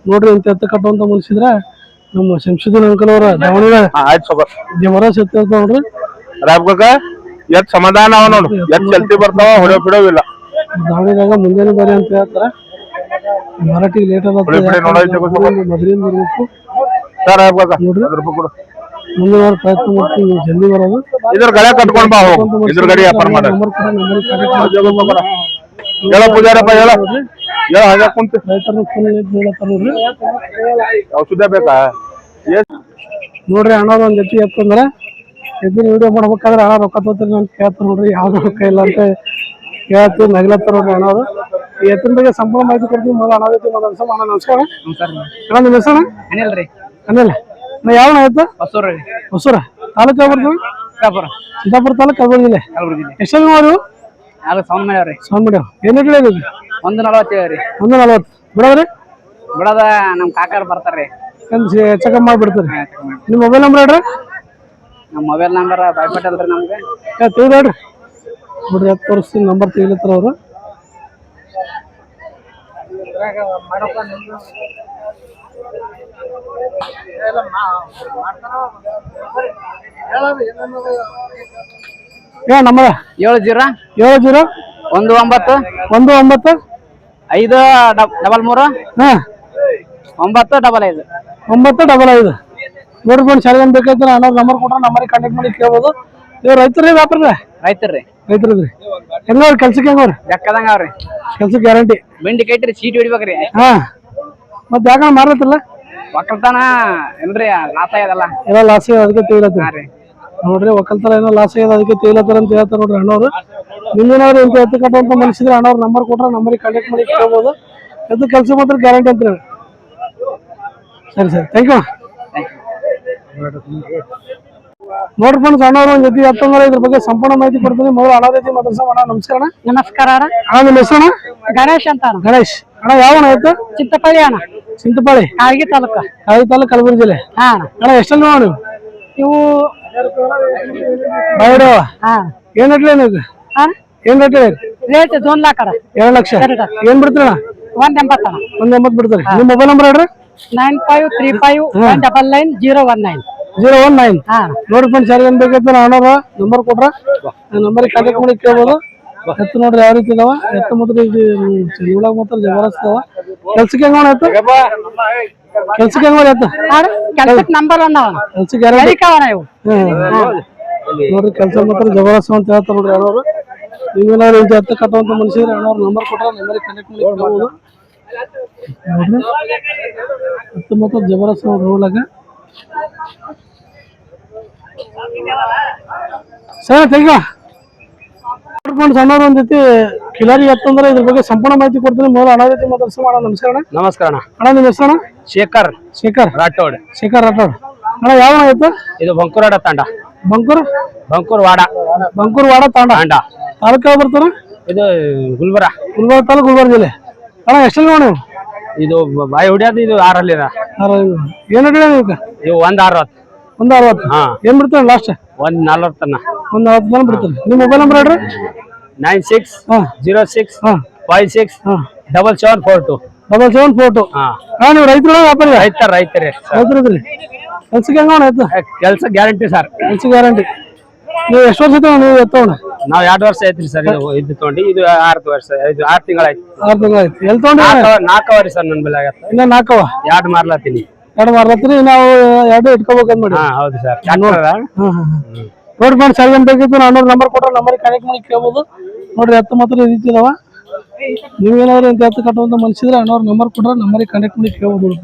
ನೋಡ್ರಿ ಇಂತ ಎತ್ತ ಕಟ್ಟುವಂತ ಮುಗಿಸಿದ್ರ ನಮ್ಮ ಶಂಶುದ್ದೀನ್ ಅಂಕಲ್ ಅವರ ದಾವಣಗೆರೆ ಆಯ್ತು ಸರ್ ಜಬರ್ದಸ್ತ್ ಎತ್ತ ನೋಡ್ರಿ ರಾಬ್ಕಾಕ ಎತ್ ಸಮಾಧಾನ ಅವ ನೋಡು ಎತ್ ಚಲ್ತಿ ಬರ್ತಾವ ಹೊಡೆ ಬಿಡೋವಿಲ್ಲ ದಾವಣಗೆರೆಗ ಮುಂಜಾನೆ ಬರಿ ಅಂತ ಹೇಳ್ತಾರ ಮರಾಠಿ ಲೇಟ್ ಮದ್ರಿಂದ ಬರ್ಬೇಕು ಸರ್ ರಾಬ್ಕಾಕ ರೂಪಾಯಿ ಕೊಡು ಮುಂದಿನ ವಾರ ಪ್ರಯತ್ನ ಮಾಡ್ತೀವಿ ಜಲ್ದಿ ಬರೋದು ಇದ್ರ ಗಡೆ ಕಟ್ಕೊಂಡ್ ಬಾ ಹೋಗು ಇದ್ರ ಗಡಿ ವ್ಯಾಪಾರ ಮಾಡ ಹೇಳ ಪೂಜಾರಪ್ಪ ಹೇಳ ಹೇಳ ಹಾಗೆ ಕುಂತ ರೈತರನ್ನ ಫೋನ್ ಹೇಳತ್ತಾರ ನೋಡ್ರಿ ಔಷಧ ಬೇಕಾ ನೋಡ್ರಿ ಅಣ್ಣದ ಒಂದ್ ಜೊತೆ ಎತ್ತಂದ್ರ ಎದ್ದಿನ ವಿಡಿಯೋ ಮಾಡ್ಬೇಕಾದ್ರೆ ಹಣ ರೊಕ್ಕ ತೋತೀನಿ ಅಂತ ಕೇಳ್ತಾರ ನೋಡ್ರಿ ಯಾವ್ದು ರೊಕ್ಕ ಇಲ್ಲ ಅಂತ ಕೇಳ್ತೀವಿ ನಗ್ಲತ್ತಾರ ನೋಡ್ರಿ ಅಣ್ಣವ್ರು ಈ ಎತ್ತಿನ ಬಗ್ಗೆ ಸಂಪೂರ್ಣ ಮಾಹಿತಿ ಕೊಡ್ತೀವಿ ಮೊದಲು ಅಣ್ಣ ಜೊತೆ ಮಾತಾಡ್ಸ ಅಣ್ಣ ನಮಸ್ಕಾರ ಅಣ್ಣ ನಿಮ್ಮ ಹೆಸರು ಅನಿಲ್ ರೀ ಅನಿಲ್ ಯಾವ ಆಯ್ತು ಹೊಸೂರು ರೀ ಹೊಸೂರ ತಾಲೂಕು ಯಾವ ಬರ್ತೀವಿ ಸಿದ್ದಾಪುರ ತಾಲೂಕು ಕಲಬುರಗಿ ಜಿಲ್ಲೆ ಎಷ್ಟು ಮಾರು ಅದು ಸೌಂಡ್ ಮಾಡ್ಯಾವ್ರಿ ಸೌಂಡ್ ಮಾಡ್ಯಾವ ಏನ್ ರೇಟ್ ಹೇಳಿದ್ರಿ 140 ರೀ 140 ಬಿಡೋದ್ರಿ ಬಿಡೋದ ನಮ್ ಕಾಕಾರ್ ಬರ್ತಾರ್ರಿ ಚೆಕಪ್ ಮಾಡ್ಬಿಡ್ತೀರಿ ನಿಮ್ಮ ಮೊಬೈಲ್ ನಂಬರ್ ಹೇಳ್ರಿ ನಮ್ಮ ಮೊಬೈಲ್ ನಂಬರ್ ಬಾಯ್ಪಟ್ಟಲ್ರಿ ನಮ್ಗೆ ತಿಳಿದ್ರಿ ನೋಡ್ರಿ ಹತ್ತು ವರ್ಷದ ನಂಬರ್ ತೆಗಿಲತ್ತಾರ ಅವರು ನಂಬರ್ 70 19 19 5 33 955 955 ನೋಡ್ಕೊಂಡು ಶಾಲೆಗೆ ಬೇಕಾಯ್ತು ಅನ್ನೋ ನಂಬರ್ ಕೊಟ್ರೆ ನಂಬರಿಗೆ ಕಾಂಟ್ಯಾಕ್ಟ್ ಮಾಡಿ ಕೇಳ್ಬೋದು ಇವ್ ರೈತರೇ ವ್ಯಾಪಾರ ರೈತರ್ರಿ ರೈತರದ್ರಿ ಹೆಂಗವ್ರಿ ಕೆಲ್ಸಕ್ಕೆ ಹೆಂಗವ್ರಿ ಬೆಕ್ಕದಂಗ ಅವ್ರಿ ಕೆಲ್ಸಕ್ಕೆ ಗ್ಯಾರಂಟಿ ಬೆಂಡಿ ಕೈಟ್ರಿ ಸೀಟ್ ಹೊಡಿಬೇಕ್ರಿ ಹಾ ಮತ್ತೆ ಯಾಕಂದ್ರೆ ಮಾರತ್ತಿಲ್ಲ ಒಕ್ಕಲ್ತಾನ ಇಲ್ರಿ ಲಾಸ್ ಆಗ್ಯದಲ್ಲ ಎಲ್ಲ ಲಾಸ್ ಅದಕ್ಕೆ ತೆಗಿಲತ್ತೀರಿ ನೋಡ್ರಿ ಒಕ್ಕಲ್ತಾರ ಏನೋ ಲಾಸ್ ಆಗ್ಯದ ಅದಕ್ಕೆ ತೆಗಿಲತ್ತಾರ ಅಂತ ಹೇಳ್ತಾರೆ ನೋಡ್ರಿ ಅಣ್ಣವ್ರು ನಿಮ್ಗೇನಾದ್ರು ಇಂತ ಎತ್ತು ಕಟ್ಟುವಂತ ಮನುಷ್ಯದ್ರೆ ಅಣ್ಣವ್ರ ನಂಬರ್ ಕೊಟ್ರೆ ನಂಬರಿಗೆ ಕಾಂಟ್ಯಾಕ್ಟ್ ಮಾಡಿ ಕೇಳ್ಬೋದು ಎದ್ದು ಕೆಲಸ ಮಾತ್ರ ಗ್ಯಾರಂಟಿ ಅಂತ ಹೇಳಿ ಸರಿ ಥ್ಯಾಂಕ್ ಯು ನೋಡ್ರಿ ಫ್ರೆಂಡ್ಸ್ ಅಣ್ಣವ್ರು ಒಂದ್ ಜೊತೆ ಎತ್ತಂದ್ರೆ ಇದ್ರ ಬಗ್ಗೆ ಸಂಪೂರ್ಣ ಮಾಹಿತಿ ಕೊಡ್ತೀನಿ ಮೊದಲು ಅಣ್ಣ ಜೊತೆ ಮಾತಾಡ್ಸೋಣ ಅಣ್ಣ ನಮಸ್ಕಾರ ನಮಸ್ಕಾರ ಅಣ್ಣ ನಿಮ್ಮ ಹೆಸರು ಗಣೇಶ್ ಅಂತ ಗಣೇಶ್ ಅಣ್ಣ ಯಾವ ಆಯ್ತು ಚಿತ್ತಪಳ್ಳಿ ಅಣ್ಣ ಚಿಂತಪಾಳಿ ಕಾಳಗಿ ತಾಲೂಕ ತಾಲೂಕು ಕಲಬುರಗಿ ಜಿಲ್ಲೆ ಹಾ ಅಣ್ಣ ಎಷ್ಟಲ್ಲಿ ನೀವು ಇವು ಬಾಯಡವ ಏನ್ ರೇಟ್ ನೀವು ಏನ್ ರೇಟ್ ರೇಟ್ 2 ಲಕ್ಷ 2 ಲಕ್ಷ ಏನ್ ಬಿಡ್ತೀರ 180 180 ಬಿಡ್ತೀರಿ ನಿಮ್ಮ ಮೊಬೈಲ್ ನಂಬರ್ ಹೇಳ್ರಿ 9535199019 ನೋಡಿ ಫ್ರೆಂಡ್ಸ್ ಯಾರು ಏನ್ ಬೇಕೈತೆ ಅಣ್ಣವ್ರ ನಂಬರ್ ಕೊಟ್ರ ನಂಬರಿಗೆ ಕಾಂಟ್ಯಾಕ್ಟ್ ಮಾಡಿ ಕೇಳ್ಬೋದು ಎತ್ತು ನೋಡ್ರಿ ಯಾವ ರೀತಿ ಇದಾವ ಎತ್ತು ಮಾತ್ರ ನೋಡಕ್ ಮಾತ್ರ ಜಬರ್ದಸ್ತ್ ಅದಾವ ಕೆಲ್ಸಕ್ಕೆ ಹೆಂಗ ಎತ್ತು ಕೆಲ್ಸಕ್ಕೆ ಹೆಂಗ ಎತ್ತು ಕೆಲ್ಸಕ್ಕೆ ನಂಬರ್ 1 ಕೆಲ್ಸಕ್ಕೆ ನೋಡ್ರಿ ಕೆಲಸ ಮಾತ್ರ ಜಬರ್ದಸ್ತ್ ಅಂತ ಹೇಳ್ತಾರೆ ನೋಡ್ರಿ ಅಣ್ಣವ್ರು ನೀವೇನಾದ್ರು ಇಂತ ಎತ್ತು ಕಟ್ಟುವಂತ ಮನುಷ್ಯರು ಅಣ್ಣವ್ರ ನಂಬರ್ ಕೊಟ್ರ ನಂಬರಿಗೆ ಕಾಂಟ್ಯಾಕ್ಟ್ ಮಾಡಿ ಕೇಳ್ಬೋದು ನೋಡ್ರಿ ಎತ್ತು ಮಾತ್ರ ಜಬರ್ದಸ್ತ್ ನೋಡ್ರಿ ನೋಡ್ಲಾಕ ಸರಿ ಥ್ಯಾಂಕ್ ಯು ಸಣ್ಣವ್ರು ಒಂದ್ ಜೊತೆ ಕಿಲಾರಿ ಎತ್ತಂದ್ರೆ ಇದ್ರ ಬಗ್ಗೆ ಸಂಪೂರ್ಣ ಮಾಹಿತಿ ಕೊಡ್ತೀನಿ ಮೊದಲು ಅಣ್ಣ ಜೊತೆ ಮಾತಾಡ್ಸ ಅಣ್ಣ ನಮಸ್ಕಾರ ನಮಸ್ಕಾರ ಅಣ್ಣ ನಿಮ್ಮ ಹೆಸರು ಶೇಖರ್ ರಾಠೋಡ್ ಅಣ್ಣ ಯಾವ ಆಯ್ತು ಇದು ಬಂಕೂರಾಡ ತಾಂಡ ಬಂಕೂರ್ ಬಂಕೂರ್ ವಾಡ ವಾಡ ತಾಂಡ ತಾಲೂಕು ಯಾವ ಬರ್ತಾರ? ಇದು ಗುಲ್ಬರ್ಗ. ಗುಲ್ಬರ್ಗ ತಾಲೂಕು, ಗುಲ್ಬರ್ಗ ಜಿಲ್ಲೆ. ಅಣ್ಣ ಎಷ್ಟಲ್ಲಿ ನೋಡಿ ಇದು ಬಾಯಿ ಹೊಡಿಯೋದು ಇದು 6 ಏನು ಹೇಳಿ ನೀವು? ಇವು 160. ಒಂದು 60. ಹಾ. ಏನ್ ಬಿಡ್ತಾರ ಲಾಸ್ಟ್? 140 ತನ. ಒಂದು 40 ತನಕ ಬಿಡ್ತಾರೆ. ನಿಮ್ಮ ಮೊಬೈಲ್ ನಂಬರ್ ಹೇಳ್ರಿ. 96 06 ಹಾ 56 ಹಾ 7742. 7742. ಹಾ. ಹಾ ನೀವು ರೈತರು ವ್ಯಾಪಾರಿ? ರೈತರೇ ರೈತರಿದ್ರಿ. ಕೆಲ್ಸಕ್ಕೆ ಹೆಂಗ ಆಯ್ತು? ಕೆಲಸ ಗ್ಯಾರಂಟಿ ಸರ್. ಕೆಲ್ಸ ಗ್ಯಾರಂಟಿ. ನೀವು ಎಷ್ಟು ವರ್ಷ ಆಯ್ತು ನೀವು ಎತ್ತವಣ? ನಾವ್ 2 ವರ್ಷ ಆಯ್ತ್ರಿ ಸರ್. ಇದು ತಗೊಂಡು ಇದು 6 ವರ್ಷ, 6 ತಿಂಗಳಾಯ್ತು. 6 ತಿಂಗಳು ಆಯ್ತು. ಎಲ್ಲಿ ತಗೊಂಡ್ರಿ? 4 ವರ್ಷ ಸರ್. ನನ್ ಬೆಲೆ ಆಗತ್ತ. ಇನ್ನ 4 2 ಮಾರ್ಲತ್ತೀನಿ. 2 ಮಾರ್ಲತ್ರಿ. ನಾವು 2 ಇಟ್ಕೋಬೇಕಂತ ಮಾಡಿ. ಹಾ ಹೌದು ಸರ್. ನೋಡ್ರಿ ಫ್ರೆಂಡ್ಸ್, ಯಾರಿಗೇನು ಬೇಕಿತ್ತು ನಾನು ನಂಬರ್ ಕೊಟ್ಟರೆ ನಂಬರ್ ಕನೆಕ್ಟ್ ಮಾಡಿ ಕೇಳ್ಬೋದು. ನೋಡ್ರಿ ಎತ್ತು ಮಾತ್ರ ಈ ರೀತಿ ಇದಾವ. ನೀವೇನಾದ್ರು ಇಂತ ಎತ್ತು ಕಟ್ಟುವಂತ ಮನ್ಸಿದ್ರೆ ಅಣ್ಣವ್ರ ನಂಬರ್ ಕೊಟ್ರೆ ನಂಬರಿಗೆ ಕನೆಕ್ಟ್ ಮಾಡಿ ಕೇಳ್ಬೋದು.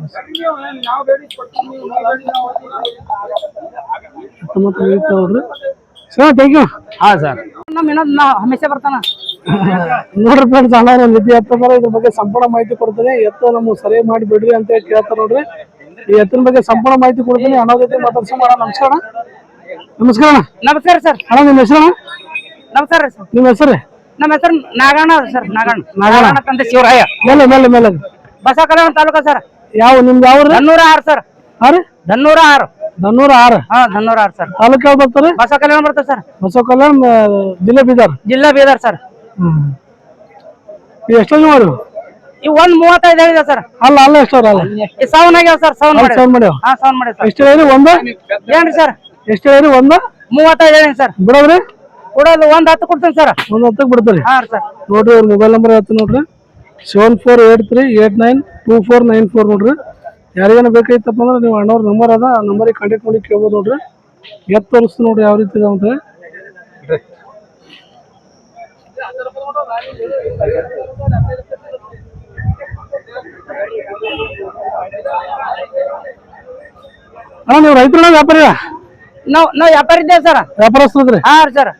ಎತ್ತು ಮಾತ್ರ ಈ ರೀತಿ ನೋಡ್ರಿ. Sir thank you. ಹಾ ಸರ್. ಹಮೇಶ ಬರ್ತಾನ. ನೋಡ್ರಿ ಫ್ರೆಂಡ್ಸ್, ಅಣ್ಣ ಒಂದು ರೀತಿ ಎತ್ತದಾರ ಇದ್ರ ಬಗ್ಗೆ ಸಂಪೂರ್ಣ ಮಾಹಿತಿ ಕೊಡ್ತೇನೆ. ಎತ್ತು ನಮ್ಗೆ ಸರಿ ಮಾಡಿ ಬಿಡ್ರಿ ಅಂತ ಹೇಳಿ ಕೇಳ್ತಾರೆ ನೋಡ್ರಿ. ಈ ಎತ್ತಿನ ಬಗ್ಗೆ ಸಂಪೂರ್ಣ ಮಾಹಿತಿ ಕೊಡ್ತೀನಿ. ಅಣ್ಣ ಜೊತೆ ಮಾತಾಡ್ಸೋಣ. ನಮಸ್ಕಾರ. ನಮಸ್ಕಾರ. ನಮಸ್ಕಾರ ಸರ್. ಅಣ್ಣ ನಿಮ್ಮ ಹೆಸರು? ನಮಸ್ಕಾರ ಸರ್. ನಿಮ್ಮ ಹೆಸರು? ನಮ್ಮ ಹೆಸರು ನಾಗಣ್ಣ ಸರ್. ನಾಗಣ್ಣ ತಂದೆ ಶಿವರಾಯ. ಮೇಲೆ ಮೇಲೆ ಮೇಲೆ ಬಸವ ಕಲ್ಯಾಣ ತಾಲೂಕ ಸರ್. ಯಾವ ನಿಮ್ದು ಯಾವ? 106 ಸರ್. ಹಾ ರೀ 106. 106. ಹಾ 106 ಸರ್. ತಾಲೂಕು ಯಾವ್ದು ಬರ್ತಾರೆ? ಬಸವ ಕಲ್ಯಾಣ ಬರ್ತದೆ ಸರ್. ಬಸವ ಕಲ್ಯಾಣ, ಜಿಲ್ಲೆ ಬೀದರ್. ಜಿಲ್ಲಾ ಬೀದರ್ ಸರ್. ಎಷ್ಟು ಮಾಡಿ? ಇವ್ 135 ಹೇಳಿದೆ ಸರ್. ಅಲ್ಲ ಅಲ್ಲ ಎಷ್ಟು ಅಲ್ಲ ಈ ಸಾವನ್ ಆಗ್ಯಾವ ಸರ್. ಸಾವನ್ ಮಾಡ್ಯಾವ. ಹಾ ಸಾವನ್ ಮಾಡಿ ಸರ್. ಎಷ್ಟು ಹೇಳಿ? ಒಂದು ಏನ್ರಿ ಸರ್? ಎಷ್ಟು ಹೇಳಿ? 135 ಹೇಳಿ ಸರ್. ಬಿಡೋದ್ರಿ? ಕೊಡೋದು 10 ಕೊಡ್ತೀನಿ ಸರ್. 10ಕ್ಕೆ ಬಿಡ್ತಾರೆ. ಹಾ ಸರ್. ನೋಡ್ರಿ ಅವ್ರ ಮೊಬೈಲ್ ನಂಬರ್ ಹೇಳ್ತೀನಿ ನೋಡ್ರಿ. 7483892494 ನೋಡ್ರಿ. ಯಾರಿಗೇನ ಬೇಕಾಯ್ತಪ್ಪ ಅಂದ್ರೆ ನೀವು ಅಣ್ಣವ್ರ ನಂಬರ್ ಅದ, ಆ ನಂಬರಿಗೆ ಕಾಂಟ್ಯಾಕ್ಟ್ ಮಾಡಿ ಕೇಳ್ಬೋದು ನೋಡ್ರಿ. ಎತ್ತು ತೋರಿಸ್ತು ನೋಡ್ರಿ ಯಾವ ರೀತಿ ಇದಾವ ಅಂತ. ಅಣ್ಣ ನೀವು ರೈತರ ವ್ಯಾಪಾರಿ? ನಾವ್ ವ್ಯಾಪಾರ ಇದ್ದೇವೆ ಸರ್. ವ್ಯಾಪಾರಸ್ತ್ರಿ? ಹಾ ಸರ್.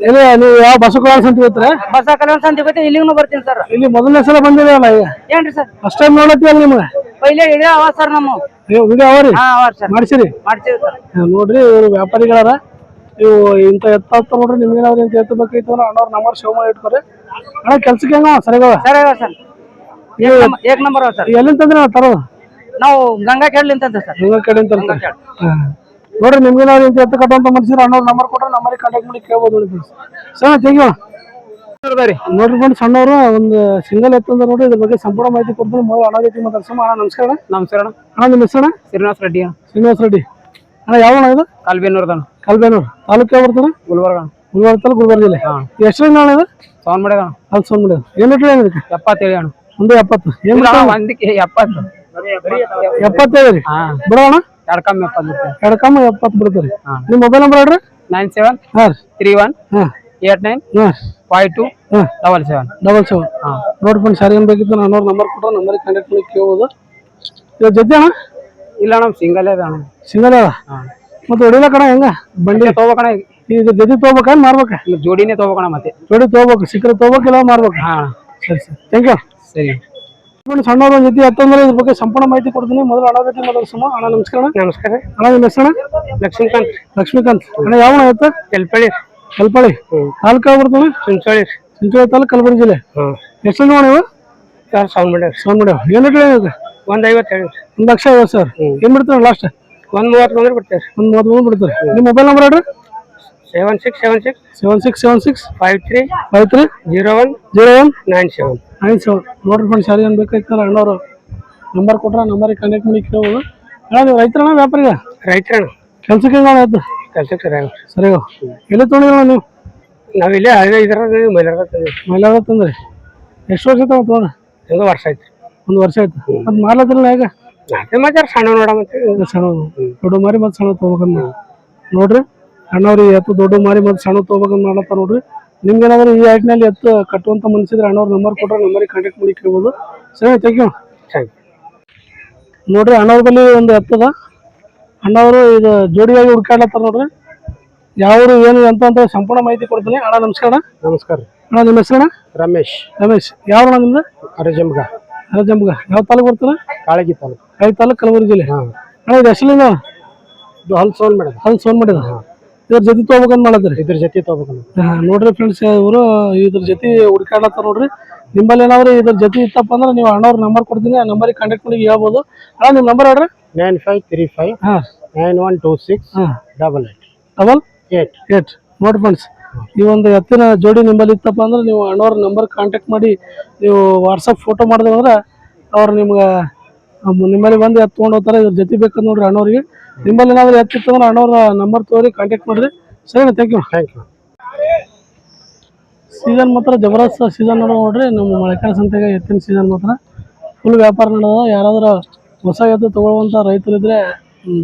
ಇಲ್ಲಿ ನೀವು ಯಾವ ಬಸವ ಕಲ್ಯಾಣ ಸಂತಿ ಹೋಗ್ತೀರಾ? ಬಸವ ಕಲ್ಯಾಣ ಸಂತಿ ಹೋಗ್ತಿ. ಇಲ್ಲಿಗೂ ಬರ್ತೀನಿ ಸರ್. ಇಲ್ಲಿ ಮೊದಲನೇ ಸಲ ಬಂದಿದೆ ಅಲ್ಲ ಈಗ? ಏನ್ರಿ ಸರ್? ಫಸ್ಟ್ ಟೈಮ್ ನೋಡತ್ತೀವಲ್ಲ ನಿಮ್ಗೆ? ಪೈಲೆ ಇದೇ ಅವ ಸರ್. ನಮ್ಮ ವಿಡಿಯೋ ಅವರಿ ಸರ್ ಮಾಡ್ಸಿರಿ? ಮಾಡ್ತೀವಿ ಸರ್. ನೋಡ್ರಿ ಇವರು ವ್ಯಾಪಾರಿಗಳಾರ. ನೀವು ಇಂಥ ಎತ್ತ ನೋಡ್ರಿ. ನಿಮ್ಗೇನಾದ್ರು ಇಂಥ ಎತ್ತ ಬೇಕೈತು ಅಂದ್ರೆ ಅಣ್ಣವ್ರ ನಂಬರ್ ಸೇವ್ ಮಾಡಿ ಇಟ್ಕೊರಿ. ಅಣ್ಣ ಕೆಲ್ಸಕ್ಕೆ ಹೆಂಗ ಸರಿಯಾಗವ? Sir sir. ಏಕ್ ನಂಬರ್ ಅವ ಸರ್. ಎಲ್ಲಿಂದ ತಂದ್ರೆ ನಾವು ತರೋದು? ನಾವು ಗಂಗಾ ಕೆಡ್ಲಿಂತ ಸರ್. ಗಂಗಾ ಕಡೆಯಿಂದ ತರ್ತಾರೆ. ನೋಡ್ರಿ ನಿಮ್ಗೇನಾದ್ರು ಇಂಥ ಎತ್ತ ಕಟ್ಟುವಂತ ಮನುಷ್ಯರು ಅಣ್ಣವ್ರ ನಂಬರ್ ಕೊಟ್ರೆ ನಂಬರಿಗೆ ಕಾಂಟ್ಯಾಕ್ಟ್ ಮಾಡಿ ಕೇಳ್ಬೋದು ನೋಡಿ. Sir thank you. ನೋಡ್ರಿ ಬಂದು ಸಣ್ಣವರು ಒಂದು ಸಿಂಗಲ್ ಎತ್ತಂದ್ರೆ ನೋಡ್ರಿ ಇದ್ರ ಬಗ್ಗೆ ಸಂಪೂರ್ಣ ಮಾಹಿತಿ ಕೊಡ್ತೀನಿ. ಮೊದಲು ಅಣ್ಣ ಜೊತೆ ಮಾತಾಡ್ಸೋಣ. ಅಣ್ಣ ನಮಸ್ಕಾರ. ನಮಸ್ಕಾರ ಅಣ್ಣ ನಿಮ್ಮ ಹೆಸರು? ಶ್ರೀನಿವಾಸ ರೆಡ್ಡಿ. ಶ್ರೀನಿವಾಸ ರೆಡ್ಡಿ. ಅಣ್ಣ ಯಾವ ಅಣ್ಣ ಇದು? ಕಾಲ್ಬೇನೂರ್ದಣ್ಣ. ಕಲ್ಬೇನೂರು ತಾಲೂಕು ಯಾವ ಬರ್ತಾನೆ? ಗುಲ್ಬರ್ಗ. ಗುಲ್ಬರ್ಗ ತಾಲೂಕು, ಗುಲ್ಬರ್ಗ ಜಿಲ್ಲೆ. ಎಷ್ಟು ಅಣ್ಣ ಇದು? ಸೌನ್ ಮಾಡಿದ. ಅಲ್ಲಿ ಸೌನ್ ಮಾಡಿದ. ಏನು ರೇಟ್ ಏನು ಇದಕ್ಕೆ? 70 ಅಣ್ಣ. 170. ಏನು ಒಂದಕ್ಕೆ 70. 75 ರೀ. ಬಿಡೋಣ? 2 ಕಮ್ಮಿ 70. 2 ಕಮ್ಮಿ 70 ಬಿಡ್ತಾರೆ. ನಿಮ್ಮ ಮೊಬೈಲ್ ನಂಬರ್ ಹೇಳ್ರಿ. 97 ಹಾಂ 31 ಹಾಂ 89 ಹಾಂ 52 ಹಾಂ 77. 77. ನೋಡಿ ಫ್ರೆಂಡ್ಸ್, ಯಾರಿಗೇನು ಬೇಕಿತ್ತು ನಾನು ಅಣ್ಣವ್ರ ನಂಬರ್ ಕೊಟ್ಟರೆ ನಂಬರಿಗೆ ಕಾಂಟ್ಯಾಕ್ಟ್ ಮಾಡಿ ಕೇಳ್ಬೋದು. ಇವಾಗ ಜೊತೆ ಅಣ್ಣ? ಇಲ್ಲ ಅಣ್ಣ, ಸಿಂಗಲ್ ಅದ ಅಣ್ಣ. ಸಿಂಗಲ್ ಅದ? ಮತ್ತೆ ಹೊಡಿಲ್ಲ ಕಣ ಹೆಂಗ? ಬಂಡಿ ತಗೋಬೇಕಣ್ಣ. ಈಗ ಜೊತೆ ತಗೋಬೇಕಾ ಮಾರ್ಬೇಕಾ? ಜೋಡಿನೇ ತಗೋಬೇಕಣ್ಣ. ಮತ್ತೆ ಜೋಡಿ ತಗೋಬೇಕು. ಸಿಕ್ಕರೆ ತಗೋಬೇಕಿಲ್ಲ ಮಾರ್ಬೇಕು. ಹಾ ಸರಿ ಸರಿ ಥ್ಯಾಂಕ್ ಯು. ಸರಿ. ಸಣ್ಣವ್ರ ಒಂದು ಜೊತೆ ಎತ್ತಂದ್ರೆ ಇದ್ರ ಬಗ್ಗೆ ಸಂಪೂರ್ಣ ಮಾಹಿತಿ ಕೊಡ್ತೀನಿ. ಮೊದಲು ಅಣ್ಣ ಜೊತೆ ಮಾತಾಡ್ಸೋಣ. ಅಣ್ಣ ನಮಸ್ಕಾರ. ನಮಸ್ಕಾರ. ಅಣ್ಣ ನಿಮ್ಮ ಹೆಸರು? ಲಕ್ಷ್ಮೀಕಾಂತ್. ಲಕ್ಷ್ಮೀಕಾಂತ್. ಅಣ್ಣ ಯಾವ ಎತ್ತ? ಕೆಲ್ಪಳ್ಳಿ. ಕಲ್ಪಳ್ಳಿ ತಾಲೂಕು ಯಾವ ಬರ್ತದೆ? ಚಿಂಚೋಳಿ. ಚಿಂಚೋಳಿ ತಾಲೂಕು, ಕಲಬುರಗಿ ಜಿಲ್ಲೆ. ಎಷ್ಟು ನೋಡಿ ನೀವು? ಸೌಂಡ್ ಮಾಡ್ಯಾರ. ಸೌಂಡ್ ಮಾಡ್ಯಾವ. ಏನು ರೇಟ್ ಹೇಳಿದ್ರೆ? 150 ಹೇಳಿ. 1,50,000. ಏನು ಬಿಡ್ತಾರೆ ಲಾಸ್ಟ್? 130 ಬಂದ್ರೆ ಬಿಡ್ತಾರೆ. 130 ಬಿಡ್ತಾರೆ. ನಿಮ್ಮ ಮೊಬೈಲ್ ನಂಬರ್ ಹೇಳ್ರಿ. 7676 7676 53 53 01 01 97. 97. ನೋಡ್ರಿ ಫ್ರೆಂಡ್ಸ್, ಯಾರಿಗೆ ಏನು ಬೇಕಾಯ್ತಾರೆ ಅಣ್ಣವ್ರು ನಂಬರ್ ಕೊಟ್ರೆ ನಂಬರಿಗೆ ಕಾಂಟ್ಯಾಕ್ಟ್ ಮಾಡಿ ಕೇಳ್ಬೋದು. ಅಣ್ಣ ನೀವು ರೈತರಣ್ಣ ವ್ಯಾಪಾರಿಗ? ರೈತರಣ್ಣ. ಕೆಲ್ಸಕ್ಕೆ ಹೆಂಗ ಆಯ್ತು? ಕೆಲ್ಸಕ್ಕೆ ಸರಿ. ಸರಿ. ಎಲ್ಲಿ ತೊಗೊಂಡಿರಣ್ಣ ನೀವು? ನಾವಿಲ್ಲೇ ಹಳ್ಳಿ ಇದ್ರಾಗ ಮೈಲಾರ ತಂದ್ರಿ. ಎಷ್ಟು ವರ್ಷ ಆಯ್ತು ತೊಗೊಂಡು? 1 ವರ್ಷ ಆಯ್ತು. 1 ವರ್ಷ ಆಯ್ತು. ಅದು ಮಾರ್ಲತ್ತಿರಲ್ಲ ಹೇಗ? ನಾಲ್ಕು ಮಾತಾರ ಸಣ್ಣ ನೋಡ. ಮತ್ತೆ ಸಣ್ಣ ದೊಡ್ಡ ಮಾರಿ ಮತ್ತೆ ಸಣ್ಣ ತೊಗೋಬೇಕಂತ ನೋಡ್ರಿ. ಅಣ್ಣವ್ರಿಗೆ ಎತ್ತು ದೊಡ್ಡ ಮಾರಿ ಮತ್ತೆ ಸಣ್ಣ ತೊಗೋಬೇಕಂತ ಮಾಡ್ಲತ್ತ ನೋಡ್ರಿ. ನಿಮ್ಗೇನಾದ್ರೂ ಈ ಐಟ್ನಲ್ಲಿ ಎತ್ತು ಕಟ್ಟುವಂತ ಮನ್ಸಿದ್ರೆ ಅಣ್ಣವ್ರ ನಂಬರ್ ಕೊಟ್ರೆ ನಂಬರಿಗೆ ಕಾಂಟ್ಯಾಕ್ಟ್ ಮಾಡಿ ಕೇಳ್ಬೋದು. ಸರಿ ಥ್ಯಾಂಕ್ ಯು. ನೋಡ್ರಿ ಅಣ್ಣವ್ರ ಬಳಿ ಒಂದು ಎತ್ತದ. ಅಣ್ಣವರು ಇದು ಜೋಡಿಯಾಗಿ ಹುಡ್ಕಾಡ್ಲತ್ತಾರ ನೋಡ್ರಿ. ಯಾವ್ರು ಏನು ಅಂತ ಸಂಪೂರ್ಣ ಮಾಹಿತಿ ಕೊಡ್ತೀನಿ. ಅಣ್ಣ ನಮಸ್ಕಾರ. ನಮಸ್ಕಾರ. ಅಣ್ಣ ನಿಮ್ಮ ಹೆಸರಣ್ಣ? ರಮೇಶ್. ರಮೇಶ್. ಯಾವ ನಿಮ್ದು? ಅರಜಂಬಗ. ಅರಜಂಬಗ ಯಾವ ತಾಲೂಕು ಬರ್ತಾನೆ? ಕಾಳಗಿ ತಾಲೂಕು. ಕಾಳಗಿ ತಾಲೂಕು, ಕಲಬುರಗಿ ಜಿಲ್ಲೆ. ಅಣ್ಣ ಇದು ಹೆಸರಿಂದ? ಇದು ಹಲ್ ಸೋನ್ ಮಾಡಿದ. ಹಲ್ ಸೋನ್ ಮಾಡಿದ. ಇದ್ರ ಜೊತೆ ತಗೋಬೇಕಂತ ಮಾಡತ್ರಿ. ಇದ್ರ ಜೊತೆ ತಗೋಬೇಕಲ್ಲ. ನೋಡ್ರಿ ಫ್ರೆಂಡ್ಸ್, ಇವರು ಇದ್ರ ಜೊತೆ ಹುಡುಕಾಡ್ಲತ್ತಾರ ನೋಡ್ರಿ. ನಿಮ್ಮಲ್ಲಿ ಏನಾದ್ರು ಇದ್ರ ಜೊತೆ ಇತ್ತಪ್ಪ ಅಂದ್ರೆ ನೀವು ಅಣ್ಣವ್ರ ನಂಬರ್ ಕೊಡ್ತೀನಿ, ಆ ನಂಬರಿಗೆ ಕಾಂಟ್ಯಾಕ್ಟ್ ಮಾಡಿ ಹೇಳ್ಬೋದು. ಅಣ್ಣ ನಿಮ್ಮ ನಂಬರ್ ಹೇಳ್ರಿ. 9535 9126 88. ನೋಡಿ ಫ್ರೆಂಡ್ಸ್, ಈ ಒಂದು ಎತ್ತಿನ ಜೋಡಿ ನಿಮ್ಮಲ್ಲಿ ಇತ್ತಪ್ಪ ಅಂದ್ರೆ ನೀವು ಅಣ್ಣವ್ರ ನಂಬರ್ ಕಾಂಟ್ಯಾಕ್ಟ್ ಮಾಡಿ ನೀವು ವಾಟ್ಸಪ್ ಫೋಟೋ ಮಾಡಿದ್ರೆ ಅಂದ್ರೆ ಅವ್ರು ನಿಮ್ಗೆ ನಿಮ್ಮಲ್ಲಿ ಬಂದು ಎತ್ತು ತೊಗೊಂಡು ಹೋಗ್ತಾರೆ. ಇದ್ರ ಜೊತೆ ಬೇಕಂತ ನೋಡ್ರಿ ಅಣ್ಣವ್ರಿಗೆ. ನಿಮ್ಮಲ್ಲಿ ಏನಾದ್ರು ಎತ್ತಿತ್ತು ಅಂದ್ರೆ ಅಣ್ಣವ್ರ ನಂಬರ್ ತೋರಿ ಕಾಂಟ್ಯಾಕ್ಟ್ ಮಾಡಿರಿ. ಸರಿನಾ? Thank you. ಸೀಸನ್ ಮಾತ್ರ ಜಬರ್ದಸ್ತ್ ಸೀಸನ್ ನೋಡ್ರಿ. ನಮ್ಮ ಮಳೆಕಾಲ ಸಂತೆಗೆ ಎತ್ತಿನ ಸೀಸನ್ ಮಾತ್ರ ಫುಲ್ ವ್ಯಾಪಾರ ನಡೆದ. ಯಾರಾದ್ರೂ ಹೊಸ ಎತ್ತು ತೊಗೊಳ್ಳುವಂಥ ರೈತರಿದ್ರೆ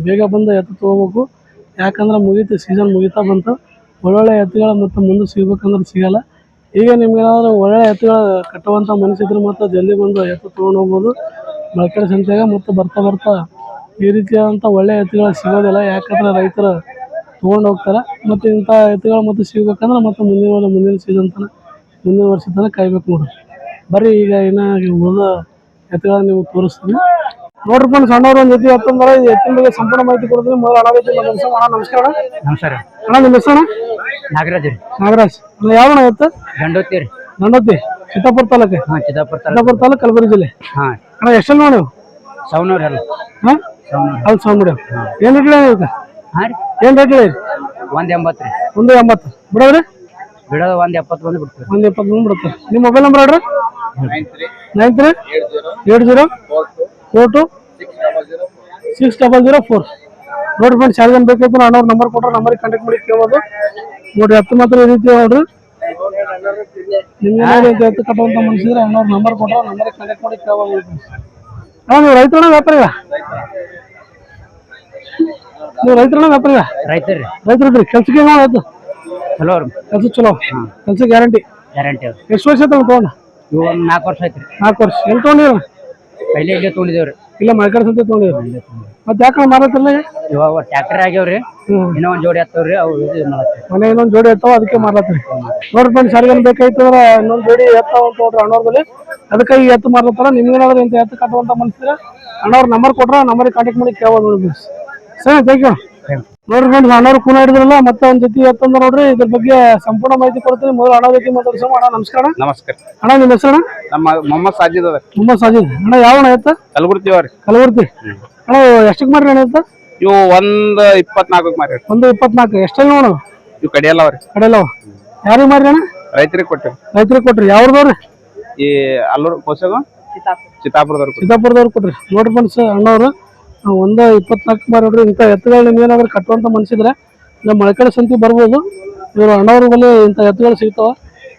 ಬೇಗ ಬಂದು ಎತ್ತು ತೊಗೋಬೇಕು. ಯಾಕಂದ್ರೆ ಮುಗೀತು, ಸೀಸನ್ ಮುಗಿತಾ ಬಂತು. ಒಳ್ಳೊಳ್ಳೆ ಎತ್ತುಗಳು ಮತ್ತು ಮುಂದೆ ಸಿಗ್ಬೇಕಂದ್ರೆ ಸಿಗಲ್ಲ. ಈಗ ನಿಮ್ಗೇನಾದ್ರೂ ಒಳ್ಳೆ ಎತ್ತುಗಳು ಕಟ್ಟುವಂಥ ಮನಸ್ಸಿದ್ರೆ ಮಾತ್ರ ಜಲ್ದಿ ಬಂದು ಎತ್ತು ತೊಗೊಂಡು ಹೋಗ್ಬೋದು ಮಳೆಕಾಲ ಸಂತೆಗೆ. ಮತ್ತು ಬರ್ತಾ ಬರ್ತಾ ಈ ರೀತಿಯಾದಂಥ ಒಳ್ಳೆ ಎತ್ತುಗಳು ಸಿಗೋದಿಲ್ಲ, ಯಾಕಂದ್ರೆ ರೈತರು ತೊಗೊಂಡು ಹೋಗ್ತಾರೆ. ಮತ್ತು ಇಂಥ ಎತ್ತುಗಳು ಮತ್ತೆ ಸಿಗ್ಬೇಕಂದ್ರೆ ಮತ್ತೆ ಮುಂದಿನ ಸೀಸನ್ ತನಕ, ಮುಂದಿನ ವರ್ಷ ತನಕ ಕಾಯ್ಬೇಕು ನೋಡ್ರಿ. ಬರ್ರಿ ಈಗ ಇನ್ನು ಉಳಿದ ಎತ್ತುಗಳನ್ನ ನೀವು ತೋರಿಸ್ತೀನಿ ನೋಡ್ರಿ. ಬಂದು ಸಣ್ಣವ್ರು ಒಂದು ಜೊತೆ ಎತ್ತಂದ್ರೆ ಈ ಎತ್ತಿನ ಬಗ್ಗೆ ಸಂಪೂರ್ಣ ಮಾಹಿತಿ ಕೊಡ್ತೀನಿ. ಮೊದಲು ಅಣ್ಣ ನಮಸ್ಕಾರ. ನಮಸ್ಕಾರ ಅಣ್ಣ, ನಿಮ್ಮ ಹೆಸರು? ನಾಗರಾಜ್. ನಾಗರಾಜ್. ಯಾವ ಎತ್ತು? ಗಂಡೋತಿ ರೀ. ಗಂಡೋತಿ, ಚಿತ್ತಾಪುರ ತಾಲೂಕು. ಚಿತ್ತಾಪುರ ತಾಲೂಕು, ಕಲಬುರಗಿ ಜಿಲ್ಲೆ. ಅಣ್ಣ ಎಷ್ಟಲ್ಲಿ ನೋಡಿ? ಸೌನೂರ್ ಎಲ್ಲ. ಅಲ್ಲಿ ಸೌಂಡ್ ಏನು ರೇಟ್ ಹೇಳಿ? ಏನು ರೇಟ್ ಹೇಳಿ? 180 ರೀ. 180 ಬಿಡೋದ್ರಿ? ಬಿಡೋದು 170 ಬಂದು ಬಿಡ್ತೀವಿ. 170 ಬಂದು ಬಿಡುತ್ತೆ. ನಿಮ್ಮ ಮೊಬೈಲ್ ನಂಬರ್ ಹೇಳ್ರಿ. 9380426004. ನೋಡ್ರಿ ಫ್ರೆಂಡ್ಸ್, ಯಾರಿಗೇನು ಬೇಕಾಯ್ತು ಅಣ್ಣವ್ರ ನಂಬರ್ ಕೊಟ್ಟರೆ ನಂಬರಿಗೆ ಕಾಂಟ್ಯಾಕ್ಟ್ ಮಾಡಿ ಕೇಳ್ಬೋದು ನೋಡ್ರಿ. ಎತ್ತು ಮಾತ್ರ ಈ ರೀತಿ ನೋಡ್ರಿ. ನಿಮ್ಗೆ ಎತ್ತು ಕಟ್ಟುವಂಥ ಮನುಷ್ಯದ್ರೆ ಅಣ್ಣವ್ರ ನಂಬರ್ ಕೊಟ್ಟರೆ ನಂಬರಿಗೆ ಕಾಂಟ್ಯಾಕ್ಟ್ ಮಾಡಿ ಕೇಳ್ಬೋದು. ನೀವು ರೈತರಣ್ಣ ವ್ಯಾಪಾರಿಗ? ನೀವು ರೈತರಣ್ಣ ವ್ಯಾಪಾರಿಗ? ರೈತರಿದ್ರಿ. ಕೆಲ್ಸಕ್ಕೆ ಆಯ್ತು? ಚಲೋ ಕೆಲಸ ಚಲೋ, ಕೆಲಸ ಗ್ಯಾರಂಟಿ. ಎಷ್ಟು ವರ್ಷ ಆಯ್ತು ತೊಗೊಂಡ? ಇವು 4 ವರ್ಷ ಆಯ್ತು ರೀ. 4 ವರ್ಷ. ಎಲ್ಲಿ ತೊಗೊಂಡಿರ? ಪೈಲೆ ಇಲ್ಲೇ ತೊಗೊಂಡಿದ್ದೇವ್ರಿ. ಇಲ್ಲ ಮಳೆಕಾಲ ಸಂತೆ ತೊಗೊಂಡಿರ? ಮತ್ತೆ ಯಾಕೆ ಮಾರತ್ತಿಲ್ಲ? ಇವಾಗ ಟ್ರ್ಯಾಕ್ಟರ್ ಆಗ್ಯಾವ್ರಿ. ಇನ್ನೂ ಒಂದು ಜೋಡಿ ಹತ್ತವ್ರಿ. ಅವು ಮನೆ ಇನ್ನೊಂದು ಜೋಡಿ ಎತ್ತಾವ, ಅದಕ್ಕೆ ಮಾರತ್ರಿ. ನೋಡ್ರಿ ಫ್ರೆಂಡ್ಸ್, ಯಾರಿಗೇನು ಬೇಕಾಯ್ತು ಅಂದ್ರೆ ಇನ್ನೊಂದು ಜೋಡಿ ಎತ್ತಾವ ಅಂತ ನೋಡ್ರಿ ಅಣ್ಣವ್ರ ಬಳಿ. ಅದಕ್ಕೆ ಈ ಎತ್ತು ಮಾರ್ಲತ್ತಾರ. ನಿಮ್ಗೇನಾದ್ರು ಇಂಥ ಎತ್ತು ಕಟ್ಟುವಂಥ ಮನುಷ್ಯರ ಅಣ್ಣವ್ರ ನಂಬರ್ ಕೊಟ್ರೆ ನಂಬರಿಗೆ ಕಾಂಟ್ಯಾಕ್ಟ್ ಮಾಡಿ ಕೇಳ್ಬೋದು ನೋಡಿ. ಸರಿ, ಥ್ಯಾಂಕ್ ಯು. ನೋಡ್ರಿ ಫ್ರೆಂಡ್ಸ್, ಅಣ್ಣವ್ರು ಕೂನ ಹಿಡಿದ್ರಲ್ಲ ಮತ್ತೆ ಒಂದು ಜೊತೆ ಎತ್ತಂದ ನೋಡ್ರಿ. ಇದ್ರ ಬಗ್ಗೆ ಸಂಪೂರ್ಣ ಮಾಹಿತಿ ಕೊಡ್ತೀನಿ. ಮೊದಲು ಅಣ್ಣ ಜೊತೆ ಮಾತಾಡ್ಸೋಣ. ಅಣ್ಣ ನಮಸ್ಕಾರ. ನಮಸ್ಕಾರ ಅಣ್ಣ, ನಿಮ್ಮ ಹೆಸರು? ನಮ್ಮ ಮೊಹಮ್ಮದ್ ಸಾಜಿದ್ ಅದ. ಮೊಹಮ್ಮದ್ ಸಾಜಿದ್. ಅಣ್ಣ ಯಾವ ಅಣ್ಣ ಎತ್ತ? ಕಲಬುರ್ಗಿ. ಕಲಬುರ್ಗಿ. ಅಣ್ಣ ಎಷ್ಟಕ್ಕೆ ಮಾರಿ ಅಣ್ಣ ಎತ್ತ? ಇವು 124 ಮಾರಿ. 124. ಎಷ್ಟಲ್ಲಿ ನೋಡು? ಇವು ಕಡಿಯಲ್ಲ ಅವ್ರಿ. ಕಡೆಯಲ್ಲವ. ಯಾರಿಗೆ ಮಾರಿ ಅಣ್ಣ? ರೈತರಿಗೆ ಕೊಟ್ಟಿವಿ. ರೈತರಿಗೆ ಕೊಟ್ರಿ. ಯಾವ್ದವ್ರಿ? ಈ ಅಲ್ಲೂರು ಕೋಸಗ ಚಿತ್ತಾಪುರದವ್ರು ಕೊಟ್ರಿ. ನೋಡ್ರಿ ಫ್ರೆಂಡ್ಸ್, ಅಣ್ಣವ್ರು 124 ಮಾರಿ ನೋಡ್ರಿ. ಇಂಥ ಎತ್ತುಗಳು ನಿಮ್ಗೇನಾದ್ರು ಕಟ್ಟುವಂಥ ಮನಸ್ಸಿದ್ರೆ ನಮ್ಮ ಮಳೆಕಾಲ ಸಂತೆ ಬರ್ಬೋದು. ಇವರು ಅಣ್ಣವ್ರ ಬಳಿ ಇಂಥ ಎತ್ತುಗಳು ಸಿಗ್ತಾವ.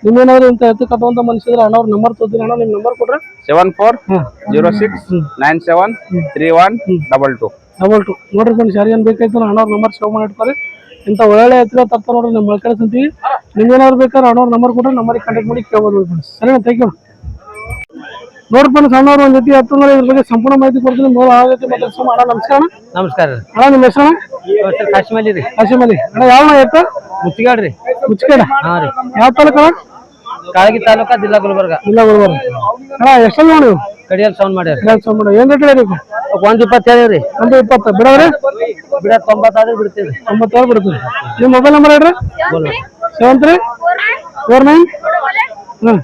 ನಿಮ್ಗೇನಾದ್ರು ಇಂಥ ಎತ್ತು ಕಟ್ಟುವಂಥ ಮನಸ್ಸಿದ್ರೆ ಅಣ್ಣವ್ರ ನಂಬರ್ ತೋತೀನಿ. ಅಣ್ಣ ನಿಮ್ಮ ನಂಬರ್ ಕೊಡ್ರಿ. 7406973122. ನೋಡ್ರಿ ಫ್ರೆಂಡ್ಸ್, ಯಾರಿಗೇನು ಬೇಕಾಯ್ತು ಅಣ್ಣವ್ರ ನಂಬರ್ ಸೇವ್ ಮಾಡಿ ಇಡ್ತಾರೆ. ಇಂಥ ಒಳ್ಳೆ ಎತ್ತುಗಳು ತರ್ತಾರೆ ನೋಡ್ರಿ ನಮ್ಮ ಮಳೆಕಾಲ ಸಂತಿಗೆ. ನಿಮ್ಗೇನಾದ್ರು ಬೇಕಾದ್ರೆ ಅಣ್ಣವ್ರ ನಂಬರ್ ಕೊಟ್ರೆ ನಂಬರಿಗೆ ಕಾಂಟ್ಯಾಕ್ಟ್ ಮಾಡಿ ಕೇಳ್ಬೋದು ನೋಡಿ ಫ್ರೆಂಡ್ಸ್. ಸರಿನಾ? Thank you. ನೋಡ್ರಿ ಫ್ರೆಂಡ್ಸ್, ಅಣ್ಣವ್ರು ಒಂದು ಜೊತೆ ಎತ್ತು ಇದ್ರ ಬಗ್ಗೆ ಸಂಪೂರ್ಣ ಮಾಹಿತಿ ಕೊಡ್ತೀನಿ. ಮೊದಲು ಆ ಜೊತೆ ಮಾತಾಡ್ಸೋಣ. ಅಣ್ಣ ನಮಸ್ಕಾರ. ನಮಸ್ಕಾರ ಅಣ್ಣ, ನಿಮ್ಮ ಹೆಸರು? ಕಾಶ್ಮೀರಿ ರೀ. ಕಾಶಿಮಲಿ. ಅಣ್ಣ ಯಾವ ಎತ್ತ? ಮುಚ್ಚಿಗಾಡ್ರಿ. ಮುಚ್ಚಿಗಾಡ. ಹಾ ರೀ. ಯಾವ ತಾಲೂಕು? ಕಾಳಗಿ ತಾಲೂಕಾ, ಜಿಲ್ಲಾ ಗುಲ್ಬರ್ಗ. ಅಣ್ಣ ಎಷ್ಟಲ್ಲಿ ನೋಡಿ? ಕಡಿಯಲ್ಲಿ ಸೌಂಡ್ ಮಾಡ್ಯಾರ. ಏನ್ ರೇಟ್ ಹೇಳಿ? 120 ಹೇಳಿವ್ರಿ. 120 ಬಿಡವ್ರಿ? ಬಿಡ 90 ಆದ್ರೆ ಬಿಡ್ತೀವಿ. 90 ಬಿಡ್ತೀವಿ. ನಿಮ್ಮ ಮೊಬೈಲ್ ನಂಬರ್ ಹೇಳ್ರಿ. 7349 488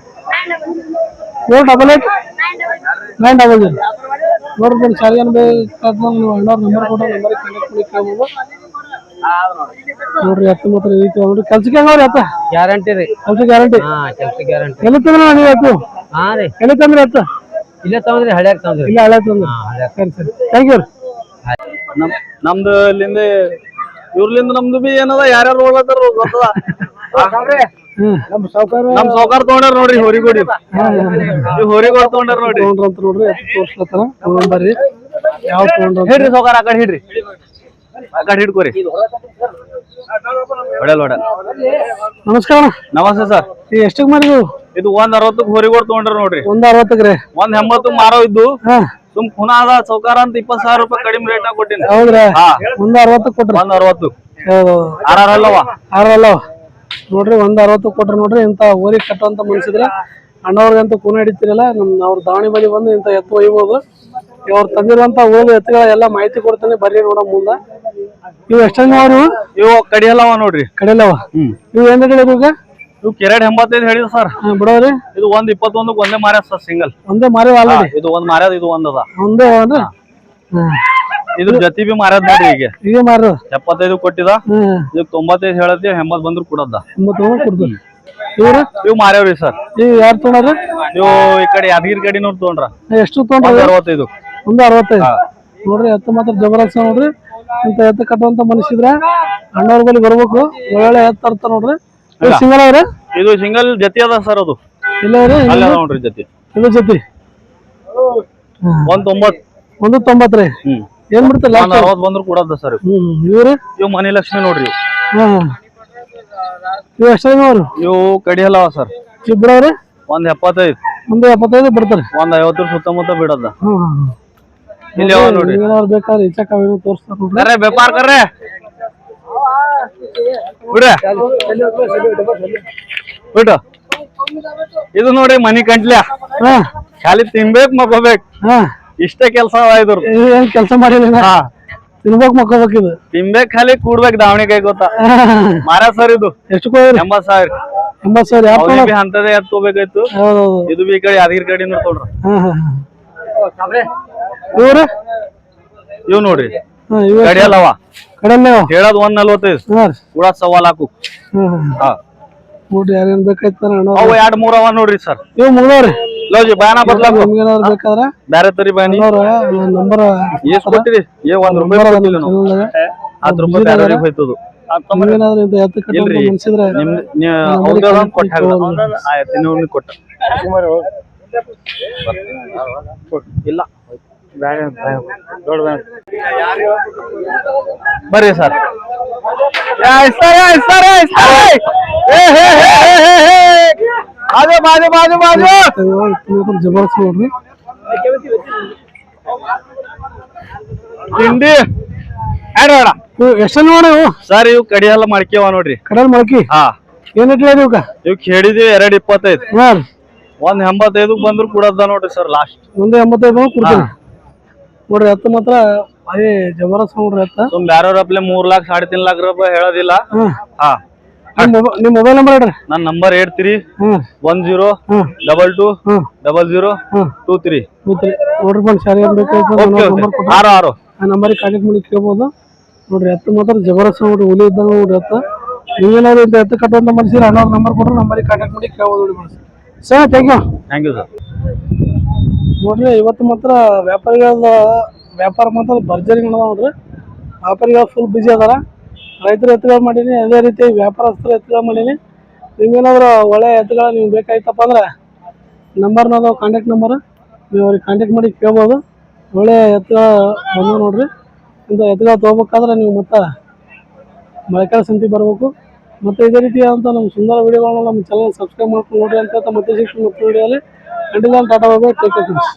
ನೋಡ್ರಿ ಫ್ರೆಂಡ್ಸ್, ಯಾರಿಗೇನು ಬೇಕಾದ್ರೆ ನೀವು ಅಣ್ಣವ್ರ ನಂಬರ್ ಕೊಟ್ಟು ನಂಬರಿಗೆ ಕಾಂಟ್ಯಾಕ್ಟ್ ಮಾಡಿ ಕೇಳ್ಬೋದು ನೋಡ್ರಿ. ಎತ್ತು ಮಾತ್ರ ಈ ರೀತಿ ನೋಡ್ರಿ. ಕೆಲ್ಸಕ್ಕೆ ಹೆಂಗವ್ರಿ ಎತ್ತ? ಗ್ಯಾರಂಟಿ ರೀ. ಕೆಲ್ಸ ಗ್ಯಾರಂಟಿ. ಎಲ್ಲಿ ತಂದ್ರ ನೀವು ಎತ್ತು? ಹಾ ರೀ. ಎಲ್ಲಿ ತಂದ್ರಿ ಎತ್ತ? ಇಲ್ಲೇ ತಗೊಂಡ್ರಿ, ಹಳ್ಯಾಗ ತಗೊಂಡ್ರಿ. ಇಲ್ಲ ಹಳೆ ತಂದ್ರಿ. ಸರಿ. Thank you. ನಮ್ದು ಇಲ್ಲಿಂದ ಇವ್ರಲಿಂದ ನಮ್ದು ಬಿ ಏನದ ಯಾರ್ಯಾರು ಹೋಗ್ಲತ್ತಾರ ಗೊತ್ತದ. ನಮ್ಮ ಸಾವುಕಾರ ತಗೊಂಡಾರ ನೋಡ್ರಿ. ಹೊರಿಗೋಡಿ ತಗೊಂಡಾರ ನೋಡ್ರಿ. ಅಂತ ನೋಡ್ರಿ ಎತ್ತು ತೋರ್ಸ್ಲತ್ತಾರ. ಬರ್ರಿ ಯಾವ ತಗೊಂಡ್ರ ಹಿಡ್ರಿ ಸಾವುಕಾರ. ಆ ಕಡೆ ಹಿಡ್ರಿ, ಆ ಕಡೆ ಹಿಡ್ಕೋರಿ. ನಮಸ್ಕಾರ. ನಮಸ್ತೆ ಸರ್. ಎಷ್ಟಕ್ಕೆ ಮಾರಿ ಇದು 160 ಹೊರಿಗೋಡ್ ತಗೊಂಡ್ರ ನೋಡ್ರಿ. 160 ರೀ. 180 ಮಾರೋ ಇದ್ದು ಸುಮ್ ಖುನಾ ಅದ ಸೌಕಾರ ಅಂತ 20,000 ರೂಪಾಯಿ ಕಡಿಮೆ ರೇಟ್ ನಾಗ ಕೊಟ್ಟಿನಿ. ಹೌದ್ರಾ? 160 ಕೊಟ್ರಿ. 160 ಆರಲ್ಲವ ನೋಡ್ರಿ. 160 ಕೊಟ್ರಿ ನೋಡ್ರಿ. ಇಂಥ ಊರಿಗೆ ಕಟ್ಟುವಂತ ಮನ್ಸಿದ್ರೆ ಅಣ್ಣವ್ರಿಗಂತೂ ಕೂನ ಹಿಡಿತಿರಲ್ಲ. ಅವ್ರ ದಾವಣಿ ಬಳಿ ಬಂದು ಇಂಥ ಎತ್ತು ಒಯ್ಬೋದು. ಇವ್ರು ತಂದಿರುವಂತ ಉಳಿದ ಎತ್ತುಗಳ ಎಲ್ಲ ಮಾಹಿತಿ ಕೊಡ್ತಾನೆ, ಬರ್ರಿ ನೋಡ ಮುಂದ. ಇವು ಎಷ್ಟಂಗ ಅವ್ರು? ಇವು ಕಡಿಯಲ್ಲವ ನೋಡ್ರಿ. ಕಡೆಯಲ್ಲವ. ಇವು ಏನ್ ರೇಟ್ ಹೇಳಿದ್ರು ಈಗ? ಇವು 285 ಹೇಳಿದ್ರು ಸರ್. ಬಿಡೋರಿ ಇದು 121 ಒಂದೇ ಮಾರ್ಯಾದ ಸರ್, ಸಿಂಗಲ್ ಒಂದೇ ಮಾರಿ ಆಲ್ರೆಡಿ. ಇದು ಒಂದ್ ಮಾರ್ಯಾದ, ಇದು ಒಂದದ. ಒಂದೇ ಅಂದ್ರೆ ಇದು ಜತಿ ಬಿ ಮಾರ್ಯಾದ ನೋಡ್ರಿ. ಈಗ ಮಾರ 75 ಕೊಟ್ಟಿದ, ಈಗ 95 ಹೇಳತ್ತಿ, 80 ಬಂದ್ರು ಕೊಡದ. 80 ಕೊಡ್ತೀನಿ. ಇವ್ರು ಇವು ಮಾರ್ಯಾವ್ರಿ ಸರ್. ಇವು ಯಾರು ತೊಗೊಂಡ್ರ? ಇವು ಈ ಕಡೆ ಯಾದಗಿರಿ ಕಡೆ ನೋಡ್ ತೊಗೊಂಡ್ರ. ಎಷ್ಟು ತೊಗೊಂಡ್ರ? 65. ಒಂದು 65 ನೋಡ್ರಿ. ಎತ್ತು ಮಾತ್ರ ಜಬರ್ದಸ್ತ್ ನೋಡ್ರಿ. ಇಂತ ಎತ್ತು ಕಟ್ಟುವಂತ ಮನುಷ್ಯದ್ರ ಅಣ್ಣವ್ರ ಬಳಿ ಬರ್ಬೇಕು. ಒಳ್ಳೆ ಎತ್ತು ತರ್ತ ನೋಡ್ರಿ. ಸಿಂಗಲ್ ಅವ್ರೆ? ಇದು ಸಿಂಗಲ್ ಜತಿ ಅದ ಸರ್. ಅದು ಇಲ್ಲ ಅಲ್ಲ ನೋಡ್ರಿ ಜತಿ. ಇದು ಜೊತೆ 190 ರೀ. ಏನ್ ಬಿಡ್ತಾರೆ ಲಾಸ್ಟ್? 60 ಬಂದ್ರು ಕೊಡದ ಸರ್. ಇವ್ರು ಇವು ಮನಿ ಲಕ್ಷ್ಮಿ ನೋಡ್ರಿ. ಇವು ಎಷ್ಟಾಗ ಅವ್ರು? ಇವು ಕಡಿಯಲ್ಲವ ಸರ್. ಬಿಡವ್ರಿ 175. ಒಂದು 75 ಬಿಡ್ತಾರೆ. 150 ಸುತ್ತಮುತ್ತ ಬಿಡದ. ಇಲ್ಲಿ ನೋಡ್ರಿ. ಬೇಕಾದ್ರೆ ಇಚ್ಛಾಕಾವೇನು ತೋರಿಸ್ತಾರೆ ನೋಡ್ರಿ. ಕರ್ರೆ ವ್ಯಾಪಾರ ಕರ್ರೆ ಬಿಡ್ರೆ ಬಿಡು. ಇದು ನೋಡಿ ಮನಿ ಕಂಟ್ಲ್ಯಾ. ಖಾಲಿ ತಿನ್ಬೇಕ್ ಮಕ್ಕೋಬೇಕ್, ಇಷ್ಟೇ ಕೆಲಸ ಇದ್ರ. ಏನ್ ಕೆಲಸ ಮಾಡಿಲ್ಲ, ತಿನ್ಬೇಕ್ ಮಕ್ಕೋಬೇಕ್. ಇದು ತಿನ್ಬೇಕ್, ಖಾಲಿ ಕೂಡ್ಬೇಕ್. ದಾವಣಿ ಕೈ ಗೊತ್ತಾ ಮಾರ ಸರ್. ಇದು ಎಷ್ಟು 80,000. 80,000 ಅಂತದೇ ಎತ್ಕೋಬೇಕಾಯ್ತು. ಇದು ಬಿ ಈ ಕಡೆ ಯಾದಗಿರಿ ಕಡೆ ನೋಡ್ರಿ. ಇವ್ರು ಇವ್ ನೋಡ್ರಿ ಕಡಿಯಲ್ಲವ. ಹೇಳದ್ 145 ಕೂಡ 1.25 ಲಾಖ. ನೋಡ್ರಿ ಯಾರೇನ್ ಬೇಕಾಯ್ತ ಅವು 2-3 ಅವ ನೋಡ್ರಿ ಸರ್. ಇವ್ ಮುಗ್ದವ್ರಿ. ಲೋಜಿ ಬಾನ ಬದ್ಲಾಕ ನಿಮ್ಗೇನಾದ್ರು ಬೇಕಾದ್ರೆ ಬ್ಯಾರೆ ತರಿ ಬಾನಿ ನಂಬರ್ ಎಷ್ಟು ಕೊಟ್ಟಿರಿ? 1 ರೂಪಾಯಿ ಕೊಟ್ಟಿಲ್ಲ ನಾವು. 10 ರೂಪಾಯಿ ಬ್ಯಾರೆ ಹೋಯ್ತದು. ನೀವೇನಾದ್ರು ಇಂತ ಎತ್ತು ಕಟ್ಟುವಂತ ಮನ್ಸಿದ್ರೆ ಕೊಟ್ಟ ಕೊಟ್ಟ ಇಲ್ಲ ಬರ್ರಿ ಸರ್. ಜಬರ್ದಸ್ತ್ ನೋಡ್ರಿ. ತಿಂಡಿ ಎಷ್ಟು ನೋಡಿ ಸರ್. ಇವು ಕಡಿಯಲ್ಲ ಮಾಡ್ಕೇವ ನೋಡ್ರಿ. ಕಡಲ್ ಮೊಳಕಿ ಏನ್ ಇಟ್ಲ ಇವ್ ಕೇಳಿದ್ವಿ 2.25. 185 ಬಂದ್ರು ಕೊಡದ ನೋಡ್ರಿ ಸರ್. ಲಾಸ್ಟ್ 185 ಕೊಡ್ತೀನಿ ನೋಡ್ರಿ. ಎತ್ತು ಮಾತ್ರ ಅದೇ ಜಬರ್ದಸ್ತ್ ನೋಡ್ರಿ. ಎತ್ತ ಬ್ಯಾರವ್ರ ಅಪ್ಲೆ 3 ಲಾಖ 3.5 ಲಾಖ ರೂಪಾಯಿ ಹೇಳೋದಿಲ್ಲ. ನಿಮ್ ಮೊಬೈಲ್ ನಂಬರ್ ಹೇಳ್ರಿ. ನನ್ನ ನಂಬರ್ 8310220023. ನೋಡ್ರಿ ಬಂದ್ ಶಾರಿ ಏನ್ ಬೇಕಾಯ್ತು ಆ ನಂಬರಿಗೆ ಕಾಂಟ್ಯಾಕ್ಟ್ ಮಾಡಿ ಕೇಳ್ಬೋದು ನೋಡ್ರಿ. ಎತ್ತು ಮಾತ್ರ ಜಬರ್ದಸ್ತ್ ನೋಡ್ರಿ. ಹುಲಿ ಇದ್ದಂಗ ನೋಡ್ರಿ ಎತ್ತ. ನೀವೇನಾದ್ರು ಇಂತ ಎತ್ತು ಕಟ್ಟುವಂತ ಮನುಷ್ಯರು ಅಣ್ಣವ್ರ ನಂಬರ್ ಕೊಟ್ರೆ ನಂಬರಿಗೆ ಕಾಂಟ್ಯಾಕ್ಟ್ ಮಾಡಿ ಕೇಳ್ಬೋದು ನೋಡಿ ಮನುಷ್ಯ. Sir thank you sir. ನೋಡ್ರಿ ಇವತ್ತು ಮಾತ್ರ ವ್ಯಾಪಾರ ಮಾತ್ರ ಭರ್ಜರಿ ನೋಡ್ರಿ. ವ್ಯಾಪಾರಿಗಳು ಫುಲ್ ಬಿಜಿ ಅದಾರ. ರೈತರ ಎತ್ತುಗಳು ಮಾಡೀನಿ, ಅದೇ ರೀತಿ ವ್ಯಾಪಾರಸ್ಥರ ಎತ್ತುಗಳು ಮಾಡೀನಿ. ನಿಮ್ಗೇನಾದ್ರು ಒಳ್ಳೆ ಎತ್ತುಗಳು ನಿಮ್ಗೆ ಬೇಕಾಯ್ತಪ್ಪ ಅಂದ್ರೆ ನಂಬರ್ನದು ಕಾಂಟ್ಯಾಕ್ಟ್ ನಂಬರ್, ನೀವು ಅವ್ರಿಗೆ ಕಾಂಟ್ಯಾಕ್ಟ್ ಮಾಡಿ ಕೇಳ್ಬೋದು. ಒಳ್ಳೆ ಎತ್ತುಗಳು ಬಂದು ನೋಡ್ರಿ. ಇಂಥ ಎತ್ತುಗಳು ತೊಗೋಬೇಕಾದ್ರೆ ನೀವು ಮತ್ತೆ ಮಳೆಕಾಲ ಸಂತಿ ಬರಬೇಕು. ಮತ್ತು ಇದೇ ರೀತಿಯಾದಂಥ ನಮ್ಮ ಸುಂದರ ವಿಡಿಯೋಗಳನ್ನ ನಮ್ಮ ಚಾನಲ್ ಸಬ್ಸ್ಕ್ರೈಬ್ ಮಾಡ್ಕೊಂಡು ನೋಡ್ರಿ ಅಂತ ಮತ್ತೆ ಸಿಗ್ತೀನಿ ಮತ್ತೆ ವಿಡಿಯೋಲಿ. ಟಾಟಾ ಬಾಯ್, ಟೇಕ್ ಕೇರ್ ಫ್ರೆಂಡ್ಸ್.